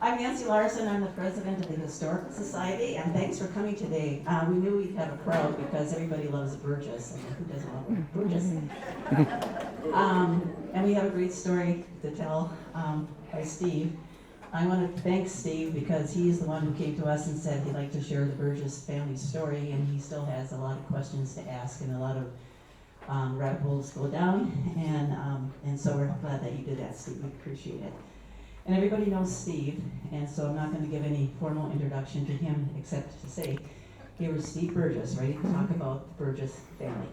I'm Nancy Larson. I'm the president of the Historical Society, and thanks for coming today. We knew we'd have a crowd because everybody loves Burgess, and who doesn't love Burgess? And we have a great story to tell by Steve. I want to thank Steve because he's the one who came to us and said he'd like to share the Burgess family story, and he still has a lot of questions to ask and a lot of rabbit holes to go down, and so we're glad that you did that, Steve. We appreciate it. And everybody knows Steve, and so I'm not going to give any formal introduction to him except to say, here is Steve Burgess, ready to talk about the Burgess family.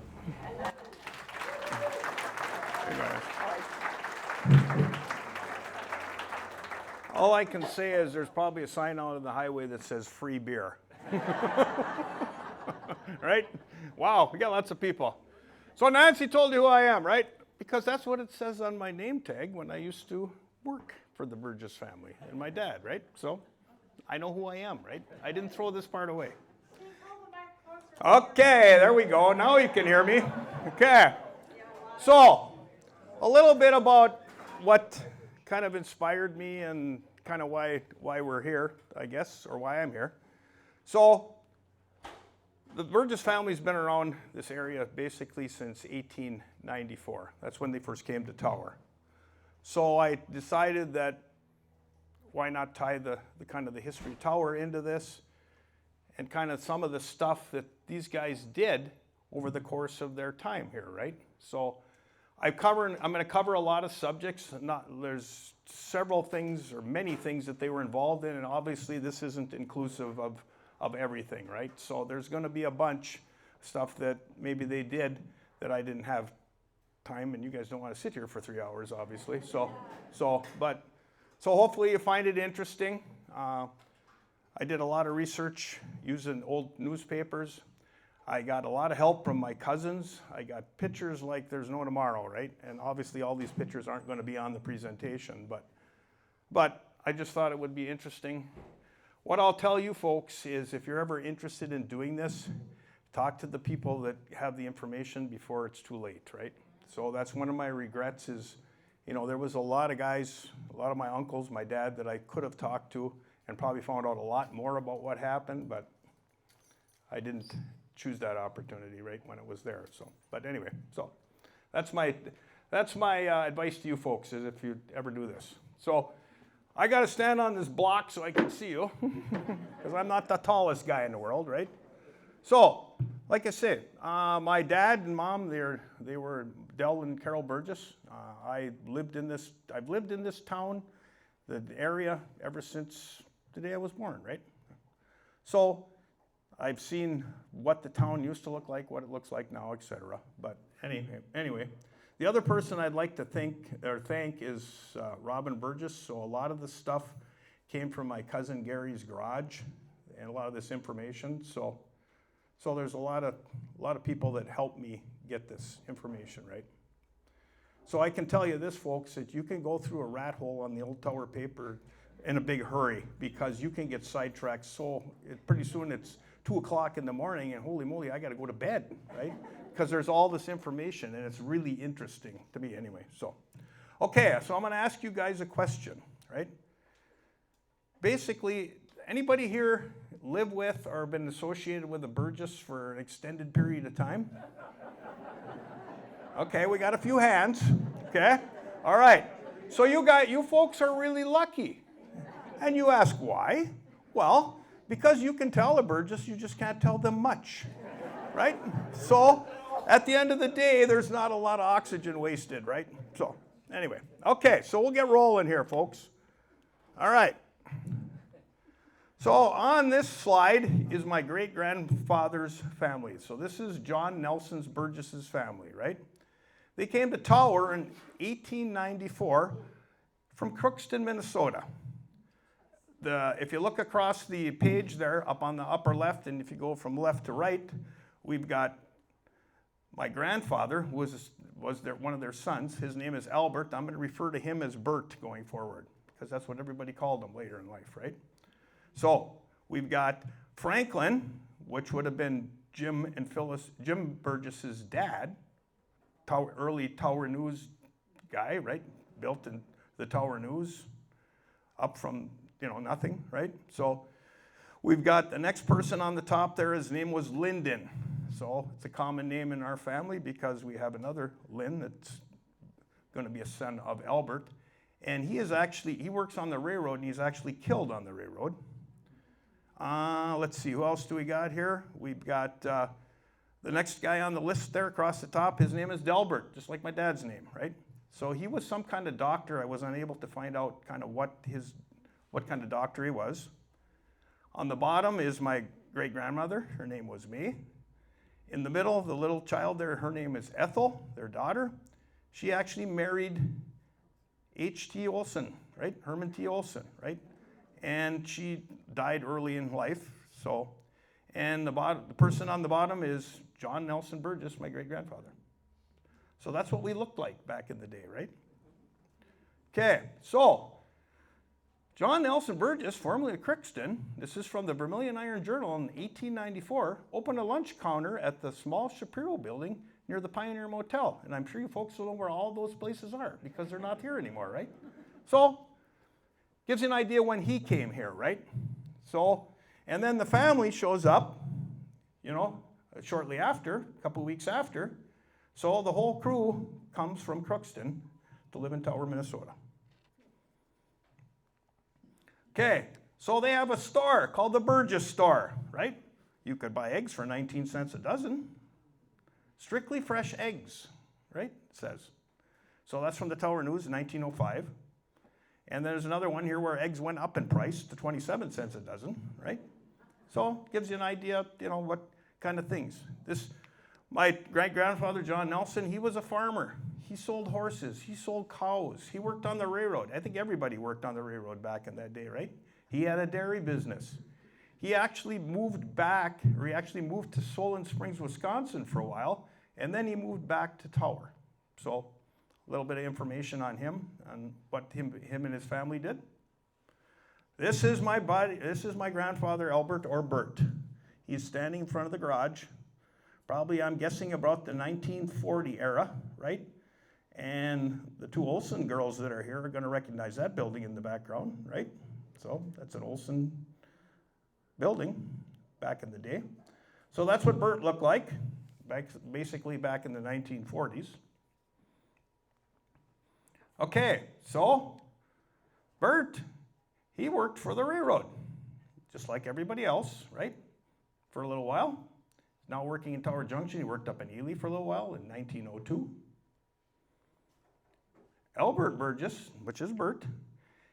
All I can say is there's probably a sign out on the highway that says free beer. Right? Wow, we got lots of people. So Nancy told you who I am, right? Because that's what it says on my name tag when I used to work for the Burgess family and my dad, right? So I know who I am, right? I didn't throw this part away. Okay, there we go. Now you can hear me. Okay. So a little bit about what kind of inspired me and kind of why we're here, I guess, or why I'm here. So the Burgess family's been around this area basically since 1894. That's when they first came to Tower. So I decided that why not tie the kind of the history of Tower into this and kind of some of the stuff that these guys did over the course of their time here, right? So I'm going to cover a lot of subjects. There's several things or many things that they were involved in, and obviously this isn't inclusive of everything, right? So there's going to be a bunch of stuff that maybe they did that I didn't have time, and you guys don't want to sit here for 3 hours, obviously. So hopefully you find it interesting. I did a lot of research using old newspapers. I got a lot of help from my cousins. I got pictures like there's no tomorrow, right? And obviously all these pictures aren't going to be on the presentation, but I just thought it would be interesting. What I'll tell you folks is if you're ever interested in doing this, talk to the people that have the information before it's too late, right? So that's one of my regrets is, you know, there was a lot of guys, a lot of my uncles, my dad that I could have talked to and probably found out a lot more about what happened, but I didn't choose that opportunity right when it was there. So, but anyway, so that's my advice to you folks is if you ever do this. So I got to stand on this block so I can see you because I'm not the tallest guy in the world, right? So, like I said, my dad and mom, they were Del and Carol Burgess. I've lived in this town, the area, ever since the day I was born, right? So I've seen what the town used to look like, what it looks like now, etc. But anyway, the other person I'd like to thank is Robin Burgess. So a lot of the stuff came from my cousin Gary's garage, and a lot of this information. So there's a lot of people that helped me get this information, right? So I can tell you this, folks, that you can go through a rat hole on the old Tower paper in a big hurry because you can get sidetracked. So pretty soon it's 2 o'clock in the morning, and holy moly, I got to go to bed, right? Because there's all this information, and it's really interesting to me anyway. So, okay, so I'm going to ask you guys a question, right? Basically, anybody here live with or been associated with a Burgess for an extended period of time? Okay, we got a few hands. Okay, all right. So you folks are really lucky. And you ask why? Well, because you can tell a Burgess, you just can't tell them much, right? So at the end of the day, there's not a lot of oxygen wasted, right? So anyway, okay, so we'll get rolling here, folks. All right. So on this slide is my great-grandfather's family. So this is John Nelson's Burgess's family, right? They came to Tower in 1894 from Crookston, Minnesota. If you look across the page there, up on the upper left, and if you go from left to right, we've got my grandfather, who was one of their sons. His name is Albert. I'm going to refer to him as Bert going forward, because that's what everybody called him later in life, right? So we've got Franklin, which would have been Jim Burgess's dad, early Tower News guy, right? Built in the Tower News, up from nothing, right? So we've got the next person on the top there, his name was Lyndon. So it's a common name in our family because we have another Lynn that's going to be a son of Albert. And he works on the railroad, and he's actually killed on the railroad. Let's see, who else do we got here? We've got the next guy on the list there across the top. His name is Delbert, just like my dad's name, right? So he was some kind of doctor. I was unable to find out kind of what kind of doctor he was. On the bottom is my great-grandmother. Her name was May. In the middle, the little child there, her name is Ethel, their daughter. She actually married H.T. Olson, right? Herman T. Olson, right? And she died early in life. So, and the person on the bottom is John Nelson Burgess, my great-grandfather. So that's what we looked like back in the day, right? Okay, so John Nelson Burgess, formerly of Crookston, this is from the Vermilion Iron Journal in 1894, opened a lunch counter at the small Shapiro building near the Pioneer Motel. And I'm sure you folks will know where all those places are because they're not here anymore, right? So, gives you an idea when he came here, right? So, and then the family shows up, shortly after, a couple weeks after. So the whole crew comes from Crookston to live in Tower, Minnesota. Okay, so they have a store called the Burgess store, right? You could buy eggs for 19 cents a dozen. Strictly fresh eggs, right? It says. So that's from the Tower News in 1905. And there's another one here where eggs went up in price to 27 cents a dozen, right? So gives you an idea, what kind of things. My great-grandfather, John Nelson, he was a farmer. He sold horses. He sold cows. He worked on the railroad. I think everybody worked on the railroad back in that day, right? He had a dairy business. He actually moved to Solon Springs, Wisconsin for a while, and then he moved back to Tower. So a little bit of information on him, on what him and his family did. This is my grandfather, Albert, or Bert. He's standing in front of the garage. Probably, I'm guessing, about the 1940 era, right? And the two Olson girls that are here are going to recognize that building in the background, right? So that's an Olson building back in the day. So that's what Bert looked like, basically back in the 1940s. Okay, so Bert, he worked for the railroad, just like everybody else, right? For a little while. Now working in Tower Junction. He worked up in Ely for a little while in 1902. Albert Burgess, which is Bert,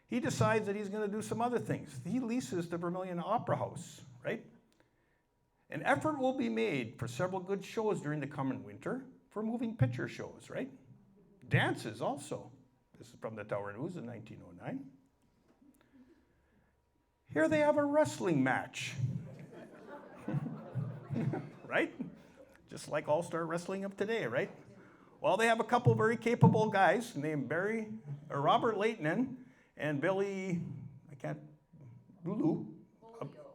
he decides that he's going to do some other things. He leases the Vermilion Opera House, right? An effort will be made for several good shows during the coming winter for moving picture shows, right? Dances also. This is from the Tower News in 1909. Here they have a wrestling match. Right? Just like All-Star Wrestling of today, right? Well, they have a couple very capable guys named Robert Leighton and Billy,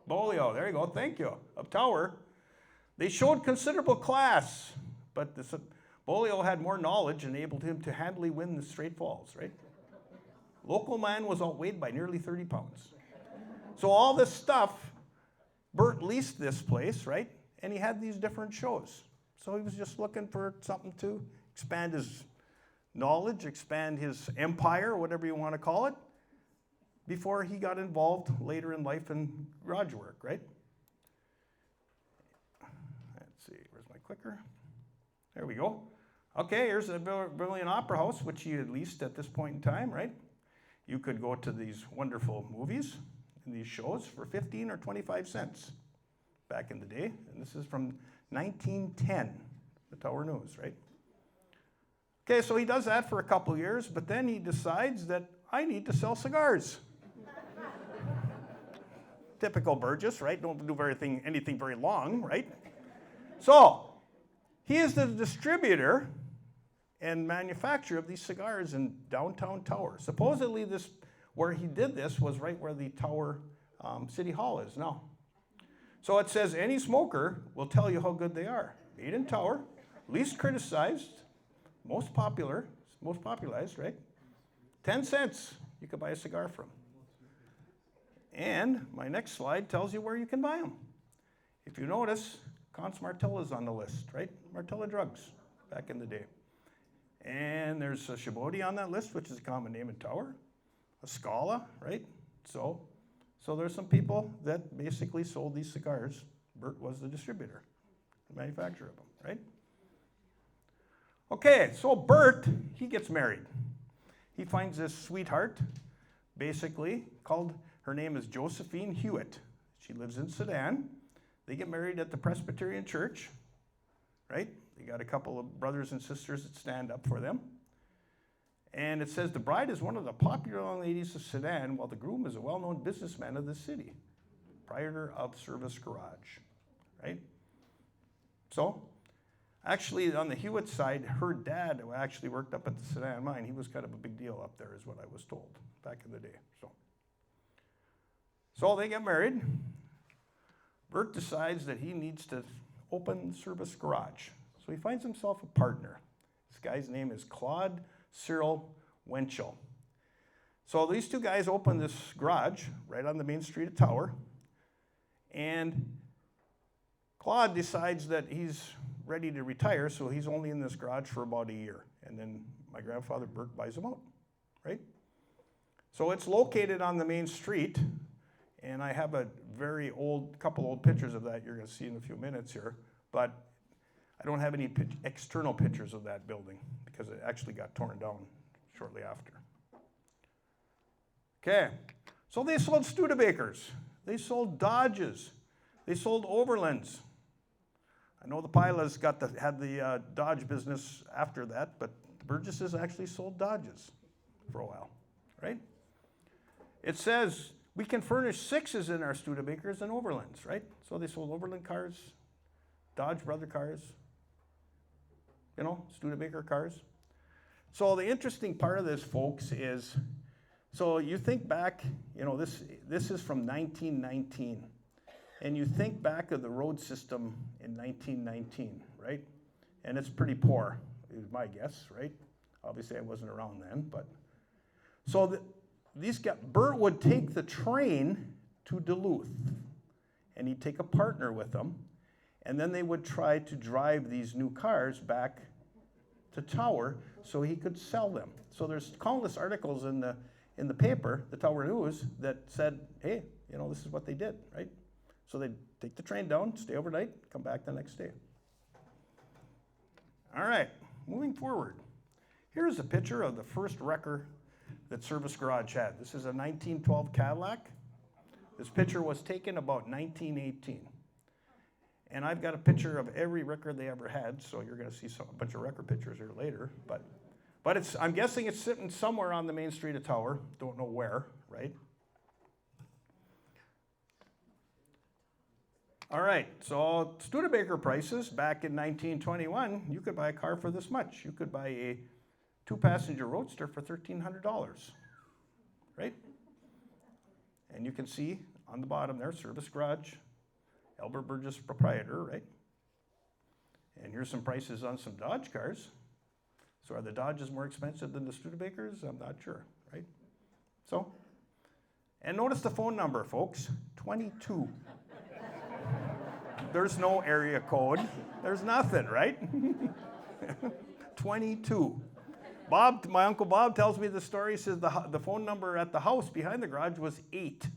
Bolio, there you go, thank you, of Tower. They showed considerable class, but Bolio had more knowledge and enabled him to handily win the straight falls, right? Local man was outweighed by nearly 30 pounds. So all this stuff, Bert leased this place, right? And he had these different shows. So he was just looking for something to expand his knowledge, expand his empire, whatever you want to call it, before he got involved later in life in garage work, right? Let's see, where's my clicker? There we go. Okay, here's the Vermilion Opera House, which he had leased at this point in time, right? You could go to these wonderful movies and these shows for 15 or 25 cents back in the day. And this is from 1910, the Tower News, right? Okay, so he does that for a couple of years, but then he decides that I need to sell cigars. Typical Burgess, right? Don't do anything very long, right? So he is the distributor and manufacturer of these cigars in downtown Tower. Supposedly where he did this was right where the Tower City Hall is now. So it says any smoker will tell you how good they are. Made in Tower, least criticized, most popularized, right? 10 cents you could buy a cigar from. And my next slide tells you where you can buy them. If you notice, Cons Martella is on the list, right? Martella drugs back in the day. And there's a Shibodi on that list, which is a common name in Tower. A Scala, right? So there's some people that basically sold these cigars. Bert was the distributor, the manufacturer of them, right? Okay, so Bert, he gets married. He finds this sweetheart, basically, her name is Josephine Hewitt. She lives in Sudan. They get married at the Presbyterian Church, right? They got a couple of brothers and sisters that stand up for them. And it says the bride is one of the popular young ladies of Sudan, while the groom is a well-known businessman of the city, proprietor of Service Garage, right? So, actually, on the Hewitt side, her dad actually worked up at the Sudan mine. He was kind of a big deal up there, is what I was told back in the day. So they get married. Bert decides that he needs to open Service Garage. So he finds himself a partner. This guy's name is Claude Cyril Wenchel. So these two guys open this garage right on the main street of Tower. And Claude decides that he's ready to retire, so he's only in this garage for about a year. And then my grandfather, Bert, buys him out, right? So it's located on the main street, and I have a couple old pictures of that you're going to see in a few minutes here, but I don't have any external pictures of that building because it actually got torn down shortly after. Okay, so they sold Studebakers, they sold Dodges, they sold Overlands. I know the Pilas had the Dodge business after that, but the Burgesses actually sold Dodges for a while, right? It says we can furnish sixes in our Studebakers and Overlands, right? So they sold Overland cars, Dodge brother cars, Studebaker cars. So the interesting part of this, folks, is, so you think back, this is from 1919. And you think back of the road system in 1919, right? And it's pretty poor, is my guess, right? Obviously, I wasn't around then, but. So Bert would take the train to Duluth, and he'd take a partner with him, and then they would try to drive these new cars back to Tower so he could sell them. So there's countless articles in the paper, the Tower News, that said, hey, this is what they did, right? So they'd take the train down, stay overnight, come back the next day. All right, moving forward. Here's a picture of the first wrecker that Service Garage had. This is a 1912 Cadillac. This picture was taken about 1918. And I've got a picture of every wrecker they ever had, so you're going to see a bunch of wrecker pictures here later. But I'm guessing it's sitting somewhere on the main street of Tower. Don't know where, right? All right, so Studebaker prices back in 1921, you could buy a car for this much. You could buy a 2-passenger Roadster for $1,300, right? And you can see on the bottom there, Service Garage, Albert Burgess proprietor, right? And here's some prices on some Dodge cars. So are the Dodges more expensive than the Studebakers? I'm not sure, right? So, and notice the phone number, folks, 22. There's no area code. There's nothing, right? 22. Bob, my Uncle Bob tells me the story. He says the phone number at the house behind the garage was 8.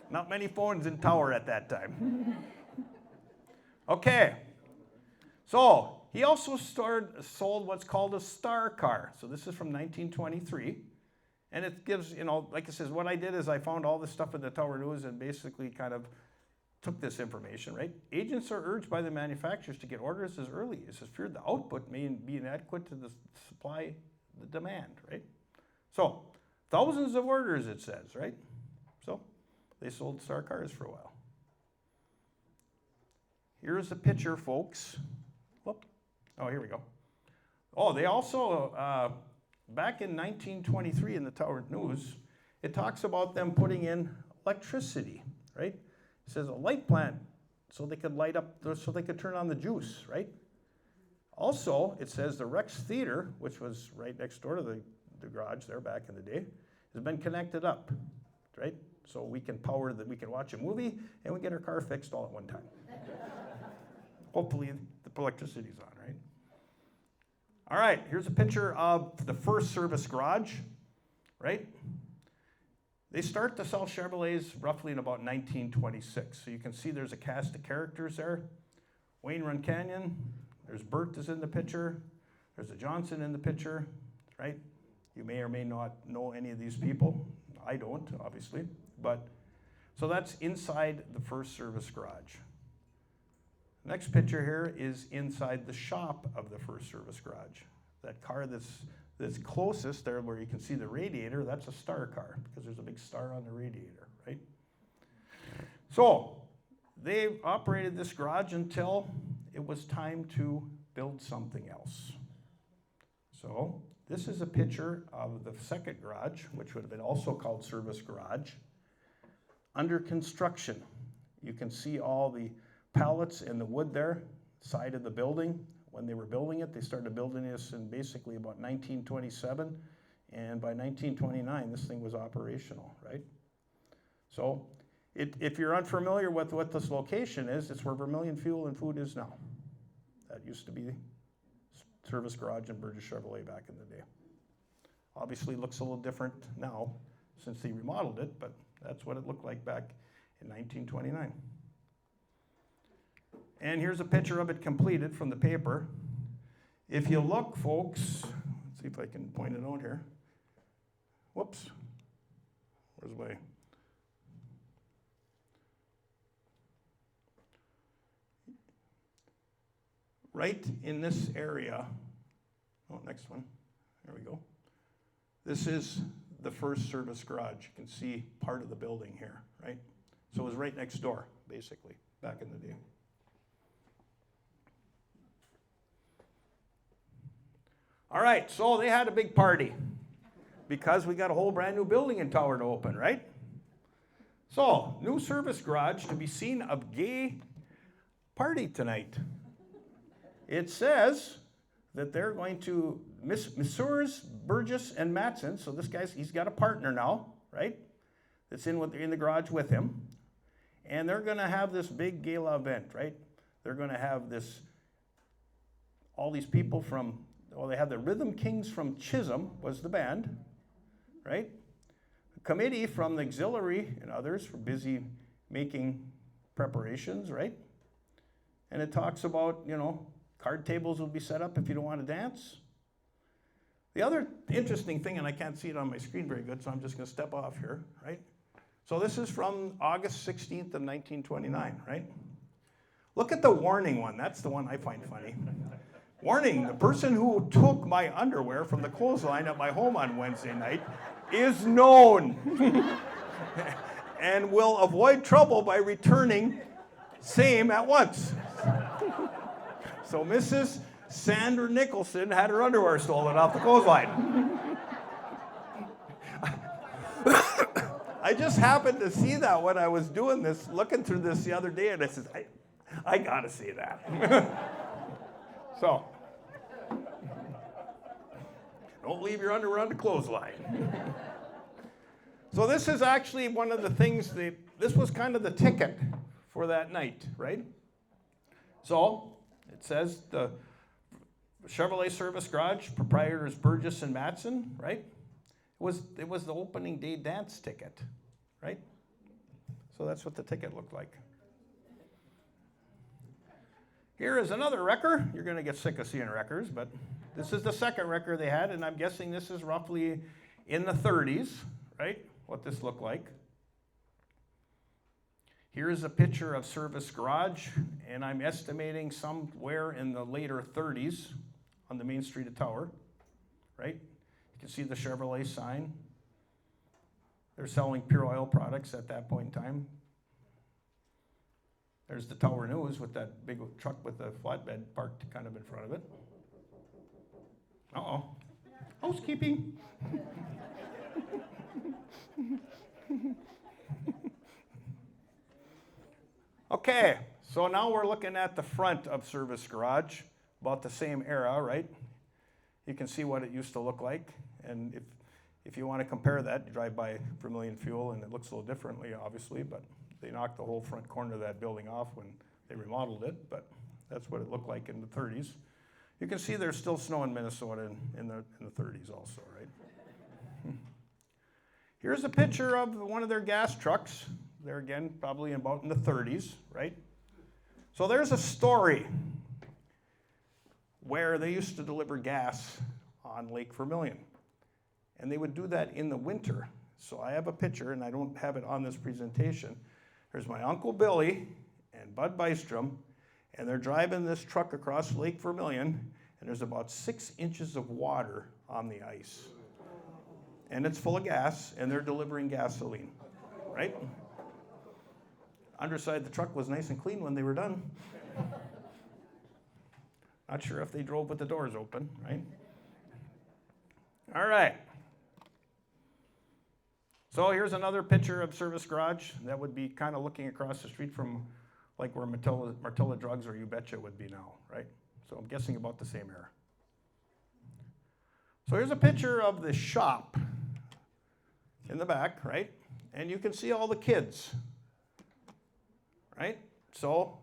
Not many phones in Tower at that time. Okay. So he also sold what's called a star car. So this is from 1923. And it gives, like I says, what I did is I found all this stuff in the Tower News and basically kind of took this information, right? Agents are urged by the manufacturers to get orders as early as feared the output may be inadequate to the supply, the demand, right? So, thousands of orders, it says, right? So, they sold star cars for a while. Here's a picture, folks. Whoop. Oh, here we go. Oh, they also, back in 1923 in the Tower News, it talks about them putting in electricity, right? It says a light plant so they could light up, so they could turn on the juice, right? Also, it says the Rex Theater, which was right next door to the garage there back in the day, has been connected up, right? So we can we can watch a movie and we get our car fixed all at one time. Hopefully the electricity's on, right? All right, here's a picture of the first service garage, right? They start to sell Chevrolets roughly in about 1926. So you can see there's a cast of characters there. Wayne Run Canyon, there's Bert is in the picture, there's a Johnson in the picture, right? You may or may not know any of these people. I don't, obviously. But so that's inside the first service garage. Next picture here is inside the shop of the first service garage. That car that's closest there where you can see the radiator, that's a star car because there's a big star on the radiator, right? So they operated this garage until it was time to build something else. So this is a picture of the second garage, which would have been also called service garage, under construction. You can see all the pallets and the wood there, side of the building. When they were building it, they started building this in basically about 1927, and by 1929, this thing was operational, right? So if you're unfamiliar with what this location is, it's where Vermilion Fuel and Food is now. That used to be service garage in Burgess Chevrolet back in the day. Obviously looks a little different now since they remodeled it, but that's what it looked like back in 1929. And here's a picture of it completed from the paper. If you look, folks, let's see if I can point it out here. Whoops. Where's my... Right in this area, oh, next one, there we go. This is the first service garage. You can see part of the building here, right? So it was right next door, basically, back in the day. All right, so they had a big party because we got a whole brand new building in Tower to open, right? So, new service garage to be seen of gay party tonight. It says that they're going to, Messrs. Burgess and Matson, so this guy's, he's got a partner now, right? That's in the garage with him. And they're gonna have this big gala event, right? They're gonna have all these people from, well, they have the Rhythm Kings from Chisholm was the band, right? A committee from the auxiliary and others were busy making preparations, right? And it talks about, card tables will be set up if you don't want to dance. The other interesting thing, and I can't see it on my screen very good, so I'm just going to step off here, right? So this is from August 16th of 1929, right? Look at the warning one. That's the one I find funny. Warning, the person who took my underwear from the clothesline at my home on Wednesday night is known and will avoid trouble by returning same at once. So Mrs. Sandra Nicholson had her underwear stolen off the clothesline. I just happened to see that when I was doing this, looking through this the other day, and I said, I gotta see that. So, don't leave your underwear on the clothesline. So this is actually one of the things, this was kind of the ticket for that night, right? So, it says the Chevrolet Service Garage, proprietors Burgess and Matson, right? It was the opening day dance ticket, right? So that's what the ticket looked like. Here is another wrecker. You're going to get sick of seeing wreckers, but this is the second wrecker they had, and I'm guessing this is roughly in the 30s, right? What this looked like. Here is a picture of Service Garage, and I'm estimating somewhere in the later 30s on the main street of Tower, right? You can see the Chevrolet sign. They're selling pure oil products at that point in time. There's the Tower News with that big truck with the flatbed parked kind of in front of it. Uh-oh. Housekeeping. Okay, so now we're looking at the front of Service Garage, about the same era, right? You can see what it used to look like. And If you want to compare that, you drive by Vermilion Fuel and it looks a little differently, obviously, but they knocked the whole front corner of that building off when they remodeled it, but that's what it looked like in the 30s. You can see there's still snow in Minnesota in the 30s also, right? Here's a picture of one of their gas trucks. They're again probably about in the 30s, right? So there's a story where they used to deliver gas on Lake Vermilion. And they would do that in the winter. So I have a picture, and I don't have it on this presentation. There's my Uncle Billy and Bud Bystrom, and they're driving this truck across Lake Vermilion, and there's about 6 inches of water on the ice. And it's full of gas, and they're delivering gasoline, right? Underside the truck was nice and clean when they were done. Not sure if they drove with the doors open, right? All right. So here's another picture of Service Garage. That would be kind of looking across the street from like where Martilla Drugs or You Betcha would be now, right? So I'm guessing about the same era. So here's a picture of the shop in the back, right? And you can see all the kids, right? So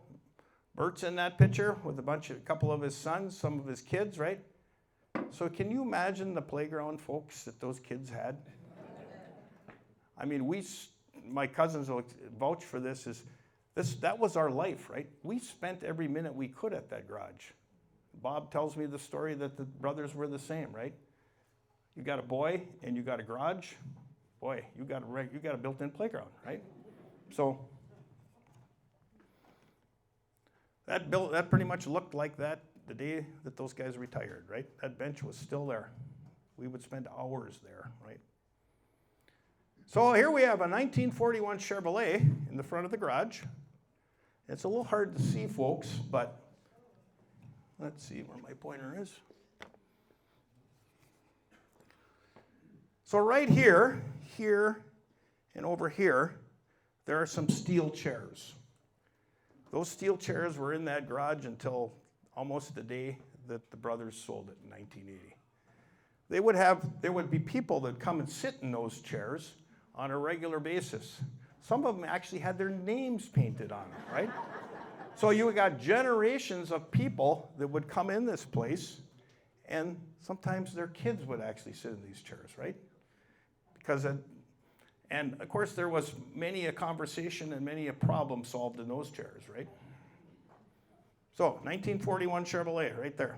Bert's in that picture with a couple of his sons, some of his kids, right? So can you imagine the playground folks that those kids had? I mean, my cousins will vouch for this, that was our life, right? We spent every minute we could at that garage. Bob tells me the story that the brothers were the same, right? You got a boy and you got a garage, boy, you got a built-in playground, right? So that pretty much looked like that the day that those guys retired, right? That bench was still there. We would spend hours there, right? So here we have a 1941 Chevrolet in the front of the garage. It's a little hard to see, folks, but let's see where my pointer is. So right here, and over here, there are some steel chairs. Those steel chairs were in that garage until almost the day that the brothers sold it in 1980. There would be people that come and sit in those chairs on a regular basis. Some of them actually had their names painted on them, right? So you got generations of people that would come in this place, and sometimes their kids would actually sit in these chairs, right? And of course there was many a conversation and many a problem solved in those chairs, right? So 1941 Chevrolet right there.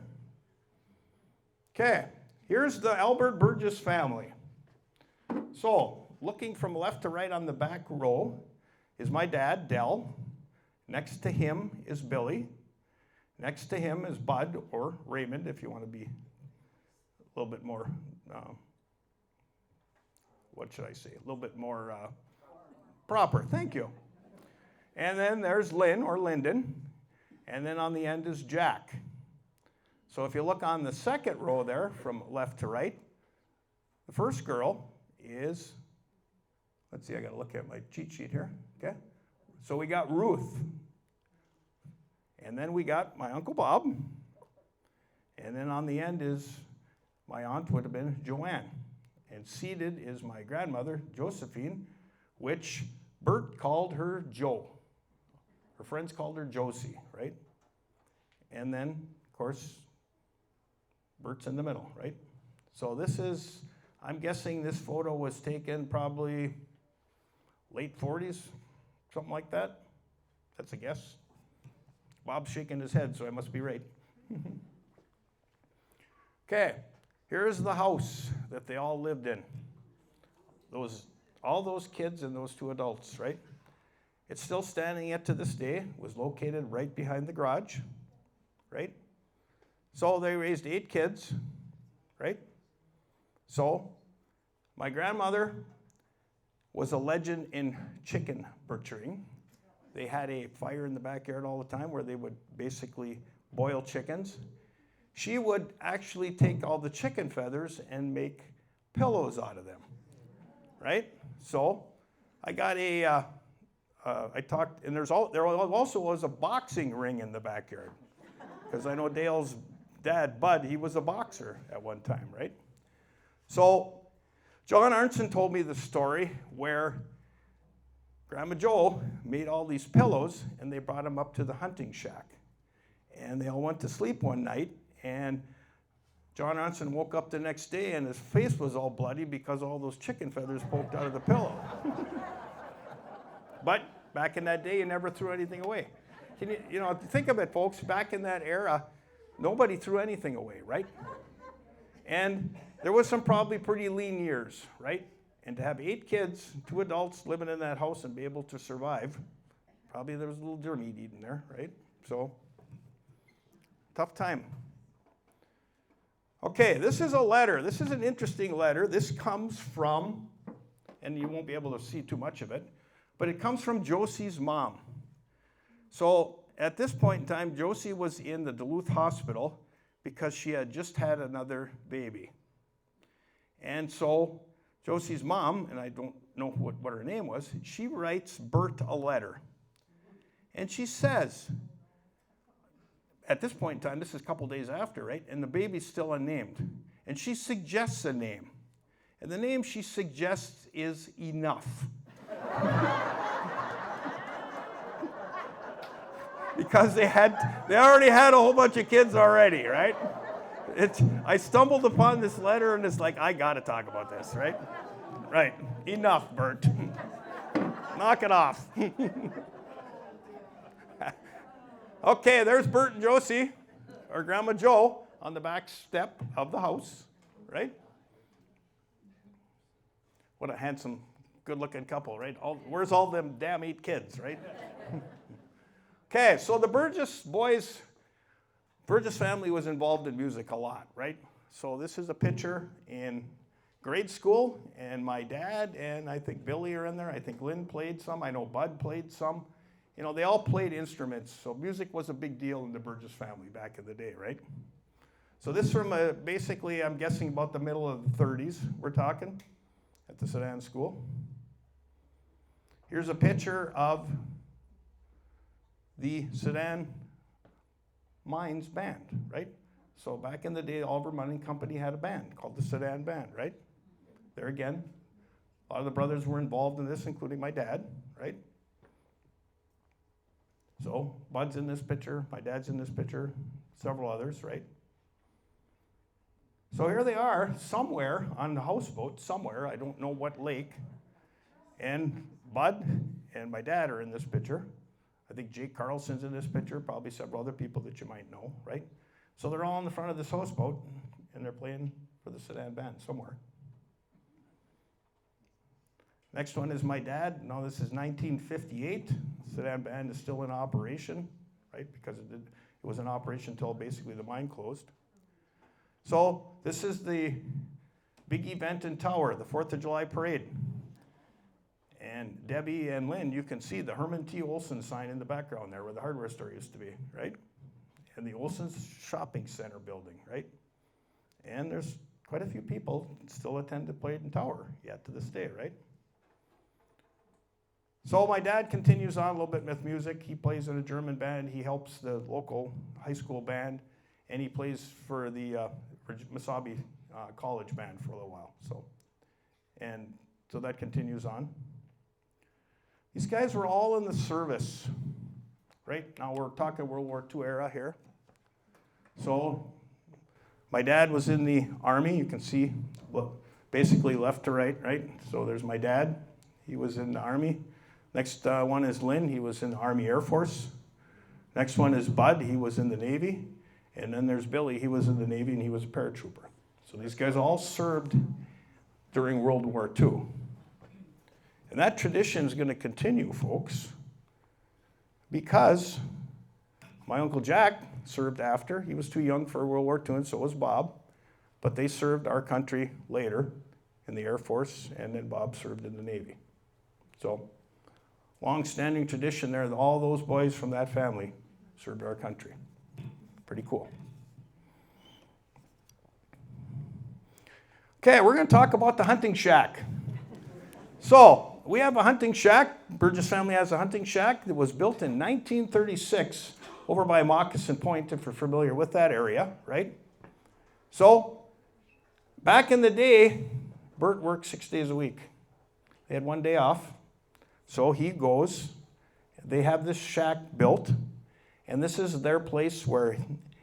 Okay, here's the Albert Burgess family. So looking from left to right on the back row is my dad, Del. Next to him is Billy. Next to him is Bud, or Raymond, if you want to be a little bit more, what should I say? A little bit more proper. Thank you. And then there's Lynn, or Lyndon. And then on the end is Jack. So if you look on the second row there, from left to right, the first girl is, let's see, I got to look at my cheat sheet here, okay? So we got Ruth. And then we got my Uncle Bob. And then on the end is, my aunt would have been Joanne. And seated is my grandmother, Josephine, which Bert called her Joe. Her friends called her Josie, right? And then, of course, Bert's in the middle, right? So this is, I'm guessing this photo was taken probably late 40s, something like that. That's a guess. Bob's shaking his head, so I must be right. Okay, here's the house that they all lived in. All those kids and those 2 adults, right? It's still standing yet to this day. It was located right behind the garage, right? So they raised 8 kids, right? So my grandmother was a legend in chicken butchering. They had a fire in the backyard all the time where they would basically boil chickens. She would actually take all the chicken feathers and make pillows out of them, right? So I got there also was a boxing ring in the backyard, because I know Dale's dad, Bud, he was a boxer at one time, right? So John Arnson told me the story where Grandma Joe made all these pillows, and they brought them up to the hunting shack. And they all went to sleep one night, and John Arnson woke up the next day, and his face was all bloody because all those chicken feathers poked out of the pillow. But back in that day, you never threw anything away. Can you think of it, folks, back in that era, nobody threw anything away, right? And there was some probably pretty lean years, right? And to have 8 kids, 2 adults living in that house and be able to survive, probably there was a little deer meat eaten there, right? So, tough time. Okay, this is a letter. This is an interesting letter. This comes from, and you won't be able to see too much of it, but it comes from Josie's mom. So at this point in time, Josie was in the Duluth hospital because she had just had another baby. And so Josie's mom, and I don't know what her name was, she writes Bert a letter. And she says, at this point in time, this is a couple days after, right? And the baby's still unnamed. And she suggests a name. And the name she suggests is Enough. Because they already had a whole bunch of kids already, right? I stumbled upon this letter and it's like, I gotta talk about this, right? Right, enough, Bert. Knock it off. Okay, there's Bert and Josie, or Grandma Joe, on the back step of the house, right? What a handsome, good-looking couple, right? Where's all them damn 8 kids, right? Okay, so the Burgess family was involved in music a lot, right? So this is a picture in grade school, and my dad and I think Billy are in there. I think Lynn played some. I know Bud played some. You know, they all played instruments, so music was a big deal in the Burgess family back in the day, right? So this from basically, I'm guessing about the middle of the 30s, we're talking, at the Sedan School. Here's a picture of the Sedan Mines Band, right? So back in the day, Oliver Mining Company had a band called the Sedan Band, right? There again, a lot of the brothers were involved in this, including my dad, right? So Bud's in this picture, my dad's in this picture, several others, right? So here they are, somewhere on the houseboat, somewhere, I don't know what lake, and Bud and my dad are in this picture. I think Jake Carlson's in this picture, probably several other people that you might know, right? So they're all in the front of this houseboat, and they're playing for the Sedan Band somewhere. Next one is my dad. Now this is 1958. Sedan Band is still in operation, right? Because it was in operation until basically the mine closed. So this is the big event in Tower, the 4th of July parade. And Debbie and Lynn, you can see the Herman T. Olson sign in the background there where the hardware store used to be, right? And the Olson's Shopping Center building, right? And there's quite a few people still attend the parade in Tower yet to this day, right? So my dad continues on a little bit with music. He plays in a German band. He helps the local high school band, and he plays for the Mesabi College band for a little while. So that continues on. These guys were all in the service, right? Now we're talking World War II era here. So my dad was in the Army. You can see basically left to right, right? So there's my dad. He was in the Army. Next one is Lynn. He was in the Army Air Force. Next one is Bud. He was in the Navy. And then there's Billy. He was in the Navy, and he was a paratrooper. So these guys all served during World War II. And that tradition is going to continue, folks, because my Uncle Jack served after. He was too young for World War II, and so was Bob. But they served our country later in the Air Force, and then Bob served in the Navy. So, long-standing tradition there. All those boys from that family served our country. Pretty cool. Okay, we're going to talk about the hunting shack. So, we have a hunting shack. Burgess family has a hunting shack that was built in 1936 over by Moccasin Point, if you're familiar with that area, right? So, back in the day, Bert worked 6 days a week. They had 1 day off. So he goes, they have this shack built, and this is their place where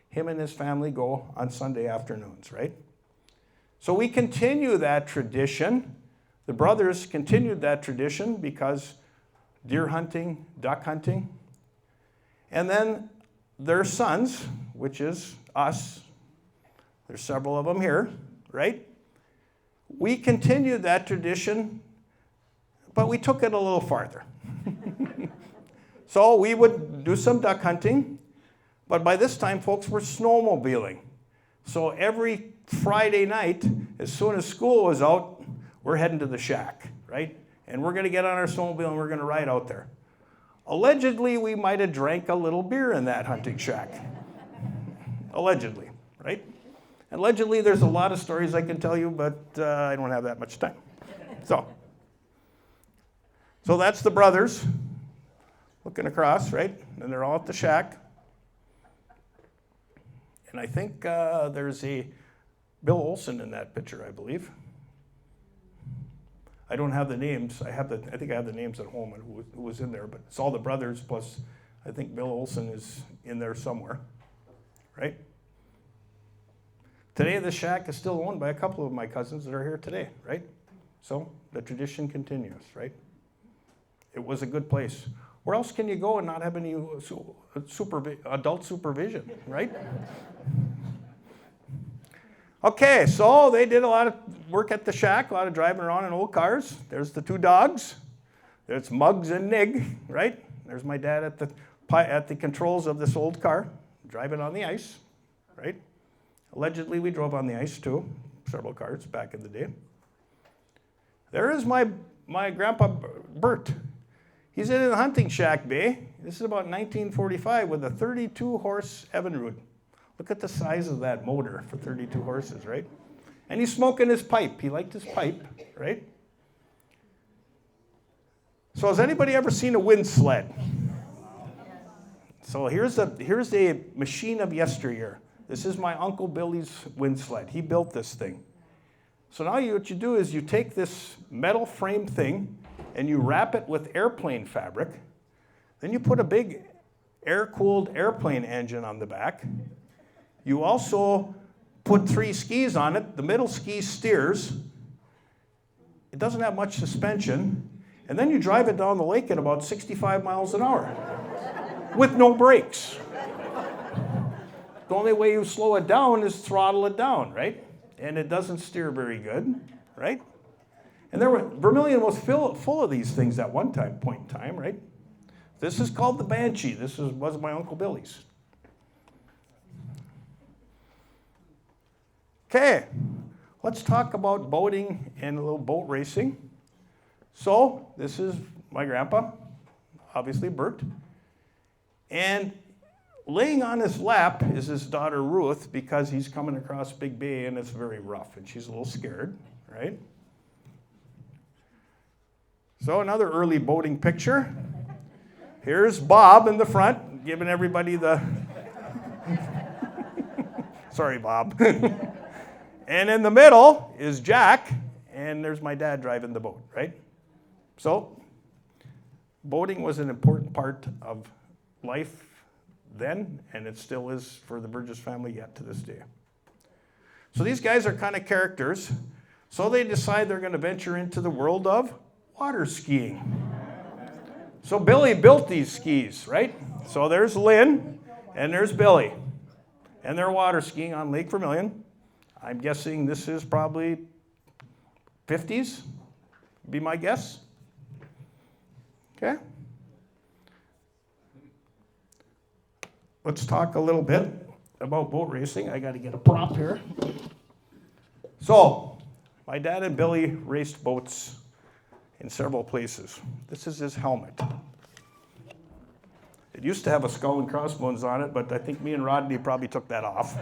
him and his family go on Sunday afternoons, right? So we continue that tradition. The brothers continued that tradition because deer hunting, duck hunting. And then their sons, which is us, there's several of them here, right? We continued that tradition, but we took it a little farther. So we would do some duck hunting, but by this time, folks, we're snowmobiling. So every Friday night, as soon as school was out, we're heading to the shack, right? And we're going to get on our snowmobile and we're going to ride out there. Allegedly, we might have drank a little beer in that hunting shack. Allegedly, right? And allegedly, there's a lot of stories I can tell you, but I don't have that much time. So that's the brothers looking across, right? And they're all at the shack. And I think there's a Bill Olson in that picture, I believe. I don't have the names. I think I have the names at home and who was in there, but it's all the brothers plus I think Bill Olson is in there somewhere, right? Today the shack is still owned by a couple of my cousins that are here today, right? So the tradition continues, right? It was a good place. Where else can you go and not have any adult supervision, right? Okay, so they did a lot of work at the shack, a lot of driving around in old cars. There's the two dogs. There's Muggs and Nig, right? There's my dad at the controls of this old car, driving on the ice, right? Allegedly, we drove on the ice too, several cars back in the day. There is my grandpa Bert. He's in a hunting shack bay. This is about 1945 with a 32-horse Evinrude. Look at the size of that motor for 32 horses, right? And he's smoking his pipe. He liked his pipe, right? So has anybody ever seen a wind sled? So here's a machine of yesteryear. This is my Uncle Billy's wind sled. He built this thing. So now what you do is you take this metal frame thing and you wrap it with airplane fabric. Then you put a big air-cooled airplane engine on the back. You also put 3 skis on it. The middle ski steers. It doesn't have much suspension. And then you drive it down the lake at about 65 miles an hour with no brakes. The only way you slow it down is throttle it down, right? And it doesn't steer very good, right? And Vermilion was full of these things at one point in time, right? This is called the Banshee. This was my Uncle Billy's. Okay, let's talk about boating and a little boat racing. So this is my grandpa, obviously Bert. And laying on his lap is his daughter Ruth because he's coming across Big Bay and it's very rough and she's a little scared, right? So another early boating picture. Here's Bob in the front, giving everybody the... Sorry, Bob. And in the middle is Jack, and there's my dad driving the boat, right? So boating was an important part of life then, and it still is for the Burgess family yet to this day. So these guys are kind of characters. So they decide they're going to venture into the world of water skiing. So Billy built these skis, right? So there's Lynn and there's Billy. And they're water skiing on Lake Vermilion. I'm guessing this is probably 50s, be my guess. Okay. Let's talk a little bit about boat racing. I got to get a prop here. So, my dad and Billy raced boats in several places. This is his helmet. It used to have a skull and crossbones on it, but I think me and Rodney probably took that off.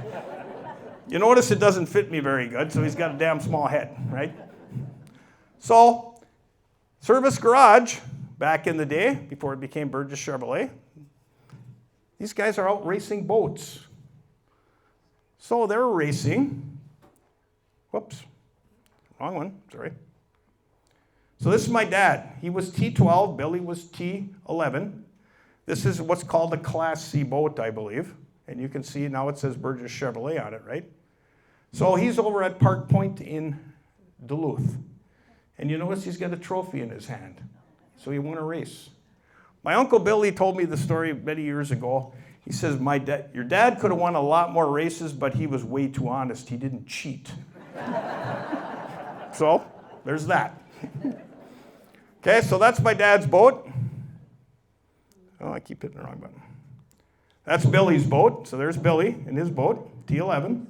You notice it doesn't fit me very good, so he's got a damn small head, right? So, Service Garage, back in the day, before it became Burgess Chevrolet, these guys are out racing boats. So they're racing, wrong wrong one, sorry. So this is my dad. He was T12, Billy was T11. This is what's called a Class C boat, I believe. And you can see now it says Burgess Chevrolet on it, right? So he's over at Park Point in Duluth. And you notice he's got a trophy in his hand. So he won a race. My Uncle Billy told me the story many years ago. He says, your dad could have won a lot more races, but he was way too honest. He didn't cheat. So there's that. Okay, so that's my dad's boat. Oh, I keep hitting the wrong button. That's Billy's boat. So there's Billy in his boat, T11.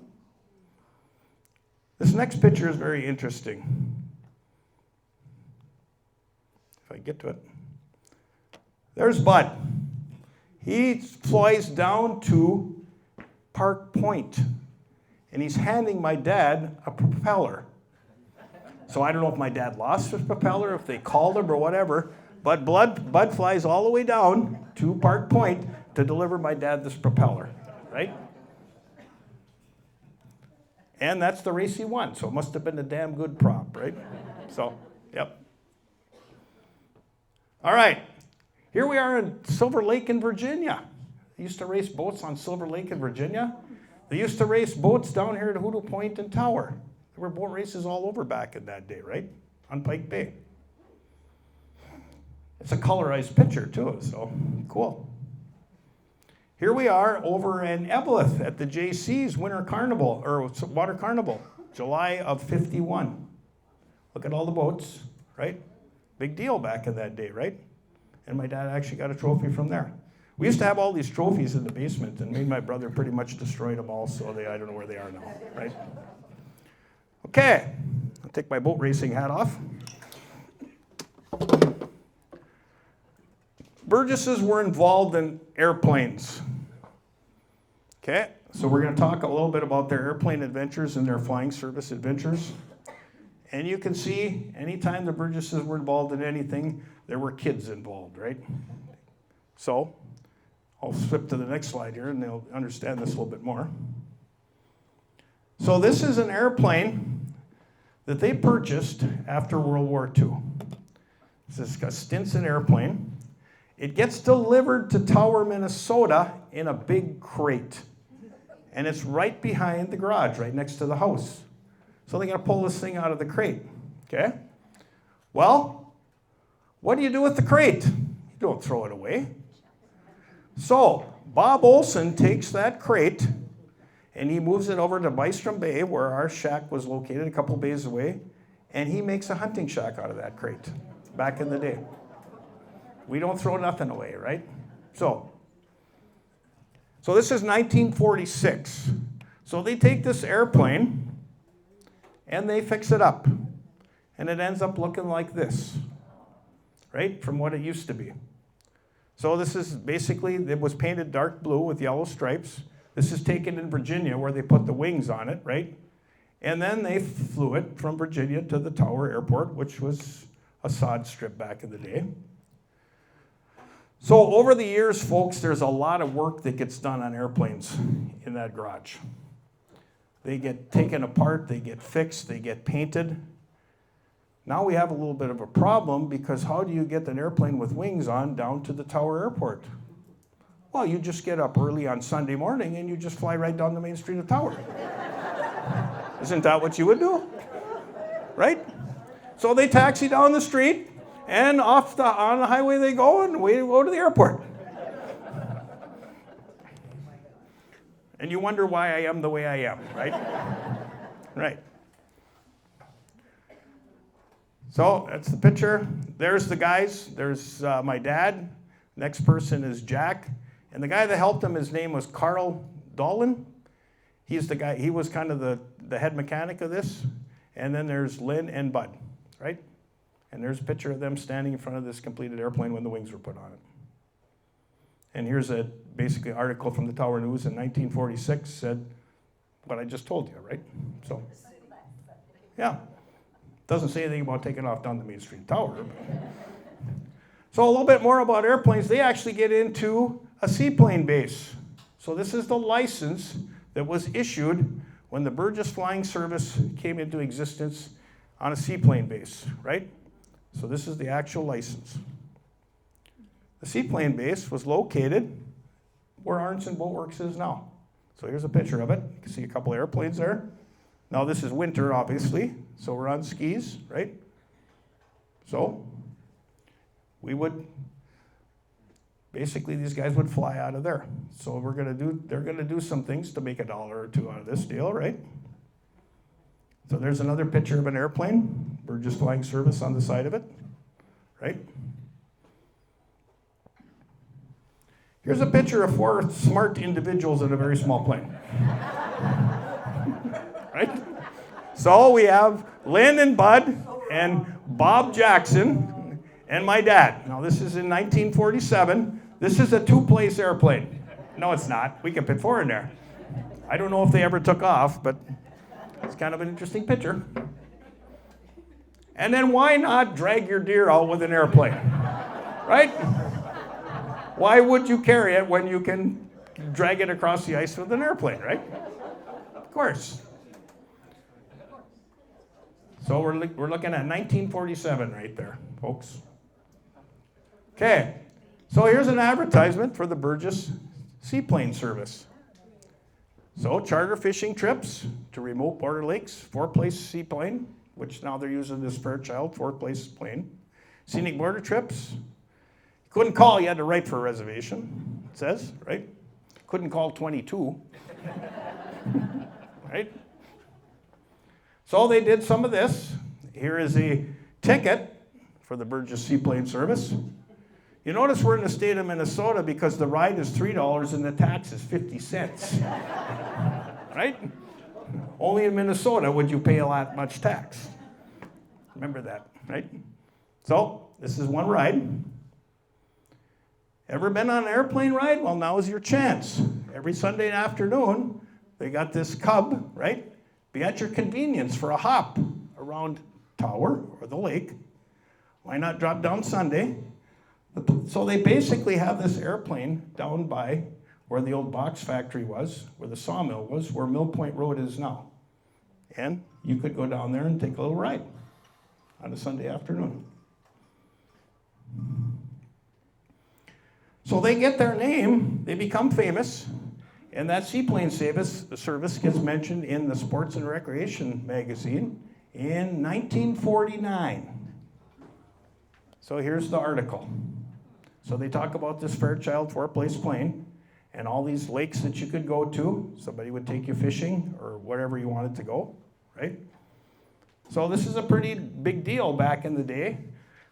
This next picture is very interesting. If I get to it. There's Bud. He flies down to Park Point, and he's handing my dad a propeller. So I don't know if my dad lost his propeller, if they called him or whatever, but Bud flies all the way down to Park Point to deliver my dad this propeller, right? And that's the race he won, so it must have been a damn good prop, right? So, yep. All right, here we are in Silver Lake in Virginia. They used to race boats on Silver Lake in Virginia. They used to race boats down here at Hoodoo Point and Tower. There were boat races all over back in that day, right? On Pike Bay. It's a colorized picture too, so cool. Here we are over in Eveleth at the JC's Winter Carnival, or Water Carnival, July of '51. Look at all the boats, right? Big deal back in that day, right? And my dad actually got a trophy from there. We used to have all these trophies in the basement, and me and my brother pretty much destroyed them all, so I don't know where they are now, right? Okay, I'll take my boat racing hat off. Burgesses were involved in airplanes. Okay, so we're going to talk a little bit about their airplane adventures and their flying service adventures. And you can see, anytime the Burgesses were involved in anything, there were kids involved, right? So, I'll flip to the next slide here and they'll understand this a little bit more. So this is an airplane that they purchased after World War II. This is a Stinson airplane. It gets delivered to Tower, Minnesota in a big crate. And it's right behind the garage, right next to the house. So they got to pull this thing out of the crate, okay? Well, what do you do with the crate? You don't throw it away. So Bob Olson takes that crate and he moves it over to Bystrom Bay, where our shack was located a couple bays away, and he makes a hunting shack out of that crate back in the day. We don't throw nothing away, right? So this is 1946. So they take this airplane and they fix it up. And it ends up looking like this, right? From what it used to be. So this is basically, it was painted dark blue with yellow stripes. This is taken in Virginia where they put the wings on it, right? And then they flew it from Virginia to the Tower Airport, which was a sod strip back in the day. So over the years, folks, there's a lot of work that gets done on airplanes in that garage. They get taken apart, they get fixed, they get painted. Now we have a little bit of a problem, because how do you get an airplane with wings on down to the Tower Airport? Well, you just get up early on Sunday morning and you just fly right down the main street of Tower. Isn't that what you would do? Right? So they taxi down the street, and on the highway they go, and we go to the airport. And you wonder why I am the way I am, right? Right. So that's the picture. There's the guys. There's my dad. Next person is Jack. And the guy that helped him, his name was Carl Dolan. He's the guy, he was kind of the head mechanic of this. And then there's Lynn and Bud, right? And there's a picture of them standing in front of this completed airplane when the wings were put on it. And here's a basically article from the Tower News in 1946 said what I just told you, right? So, yeah. Doesn't say anything about taking off down the Main Street Tower. But. So a little bit more about airplanes. They actually get into a seaplane base. So this is the license that was issued when the Burgess Flying Service came into existence on a seaplane base, right? So this is the actual license. The seaplane base was located where Arnson Boatworks is now. So here's a picture of it. You can see a couple airplanes there. Now this is winter, obviously, so we're on skis, right? So basically these guys would fly out of there. So they're gonna do some things to make $1 or $2 out of this deal, right? So there's another picture of an airplane. Burgess Flying Service on the side of it, right? Here's a picture of 4 smart individuals in a very small plane. Right? So we have Lynn and Bud and Bob Jackson and my dad. Now this is in 1947. This is a 2-place airplane. No, it's not. We can fit 4 in there. I don't know if they ever took off, but it's kind of an interesting picture. And then why not drag your deer out with an airplane? Right? Why would you carry it when you can drag it across the ice with an airplane, right? Of course. So we're looking at 1947 right there, folks. Okay, so here's an advertisement for the Burgess Seaplane Service. So charter fishing trips to remote border lakes, 4-place seaplane, which now they're using this Fairchild 4-place plane. Scenic border trips. Couldn't call, you had to write for a reservation, it says, right? Couldn't call 22, right? So they did some of this. Here is a ticket for the Burgess Seaplane Service. You notice we're in the state of Minnesota because the ride is $3 and the tax is 50 cents, right? Only in Minnesota would you pay much tax. Remember that, right? So this is one ride. Ever been on an airplane ride? Well, now is your chance. Every Sunday afternoon, they got this cub, right? Be at your convenience for a hop around Tower or the lake. Why not drop down Sunday? So they basically have this airplane down by where the old box factory was, where the sawmill was, where Mill Point Road is now. And you could go down there and take a little ride on a Sunday afternoon. So they get their name, they become famous, and that seaplane service gets mentioned in the Sports and Recreation magazine in 1949. So here's the article. So they talk about this Fairchild 4-place plane and all these lakes that you could go to. Somebody would take you fishing or wherever you wanted to go, right? So this is a pretty big deal back in the day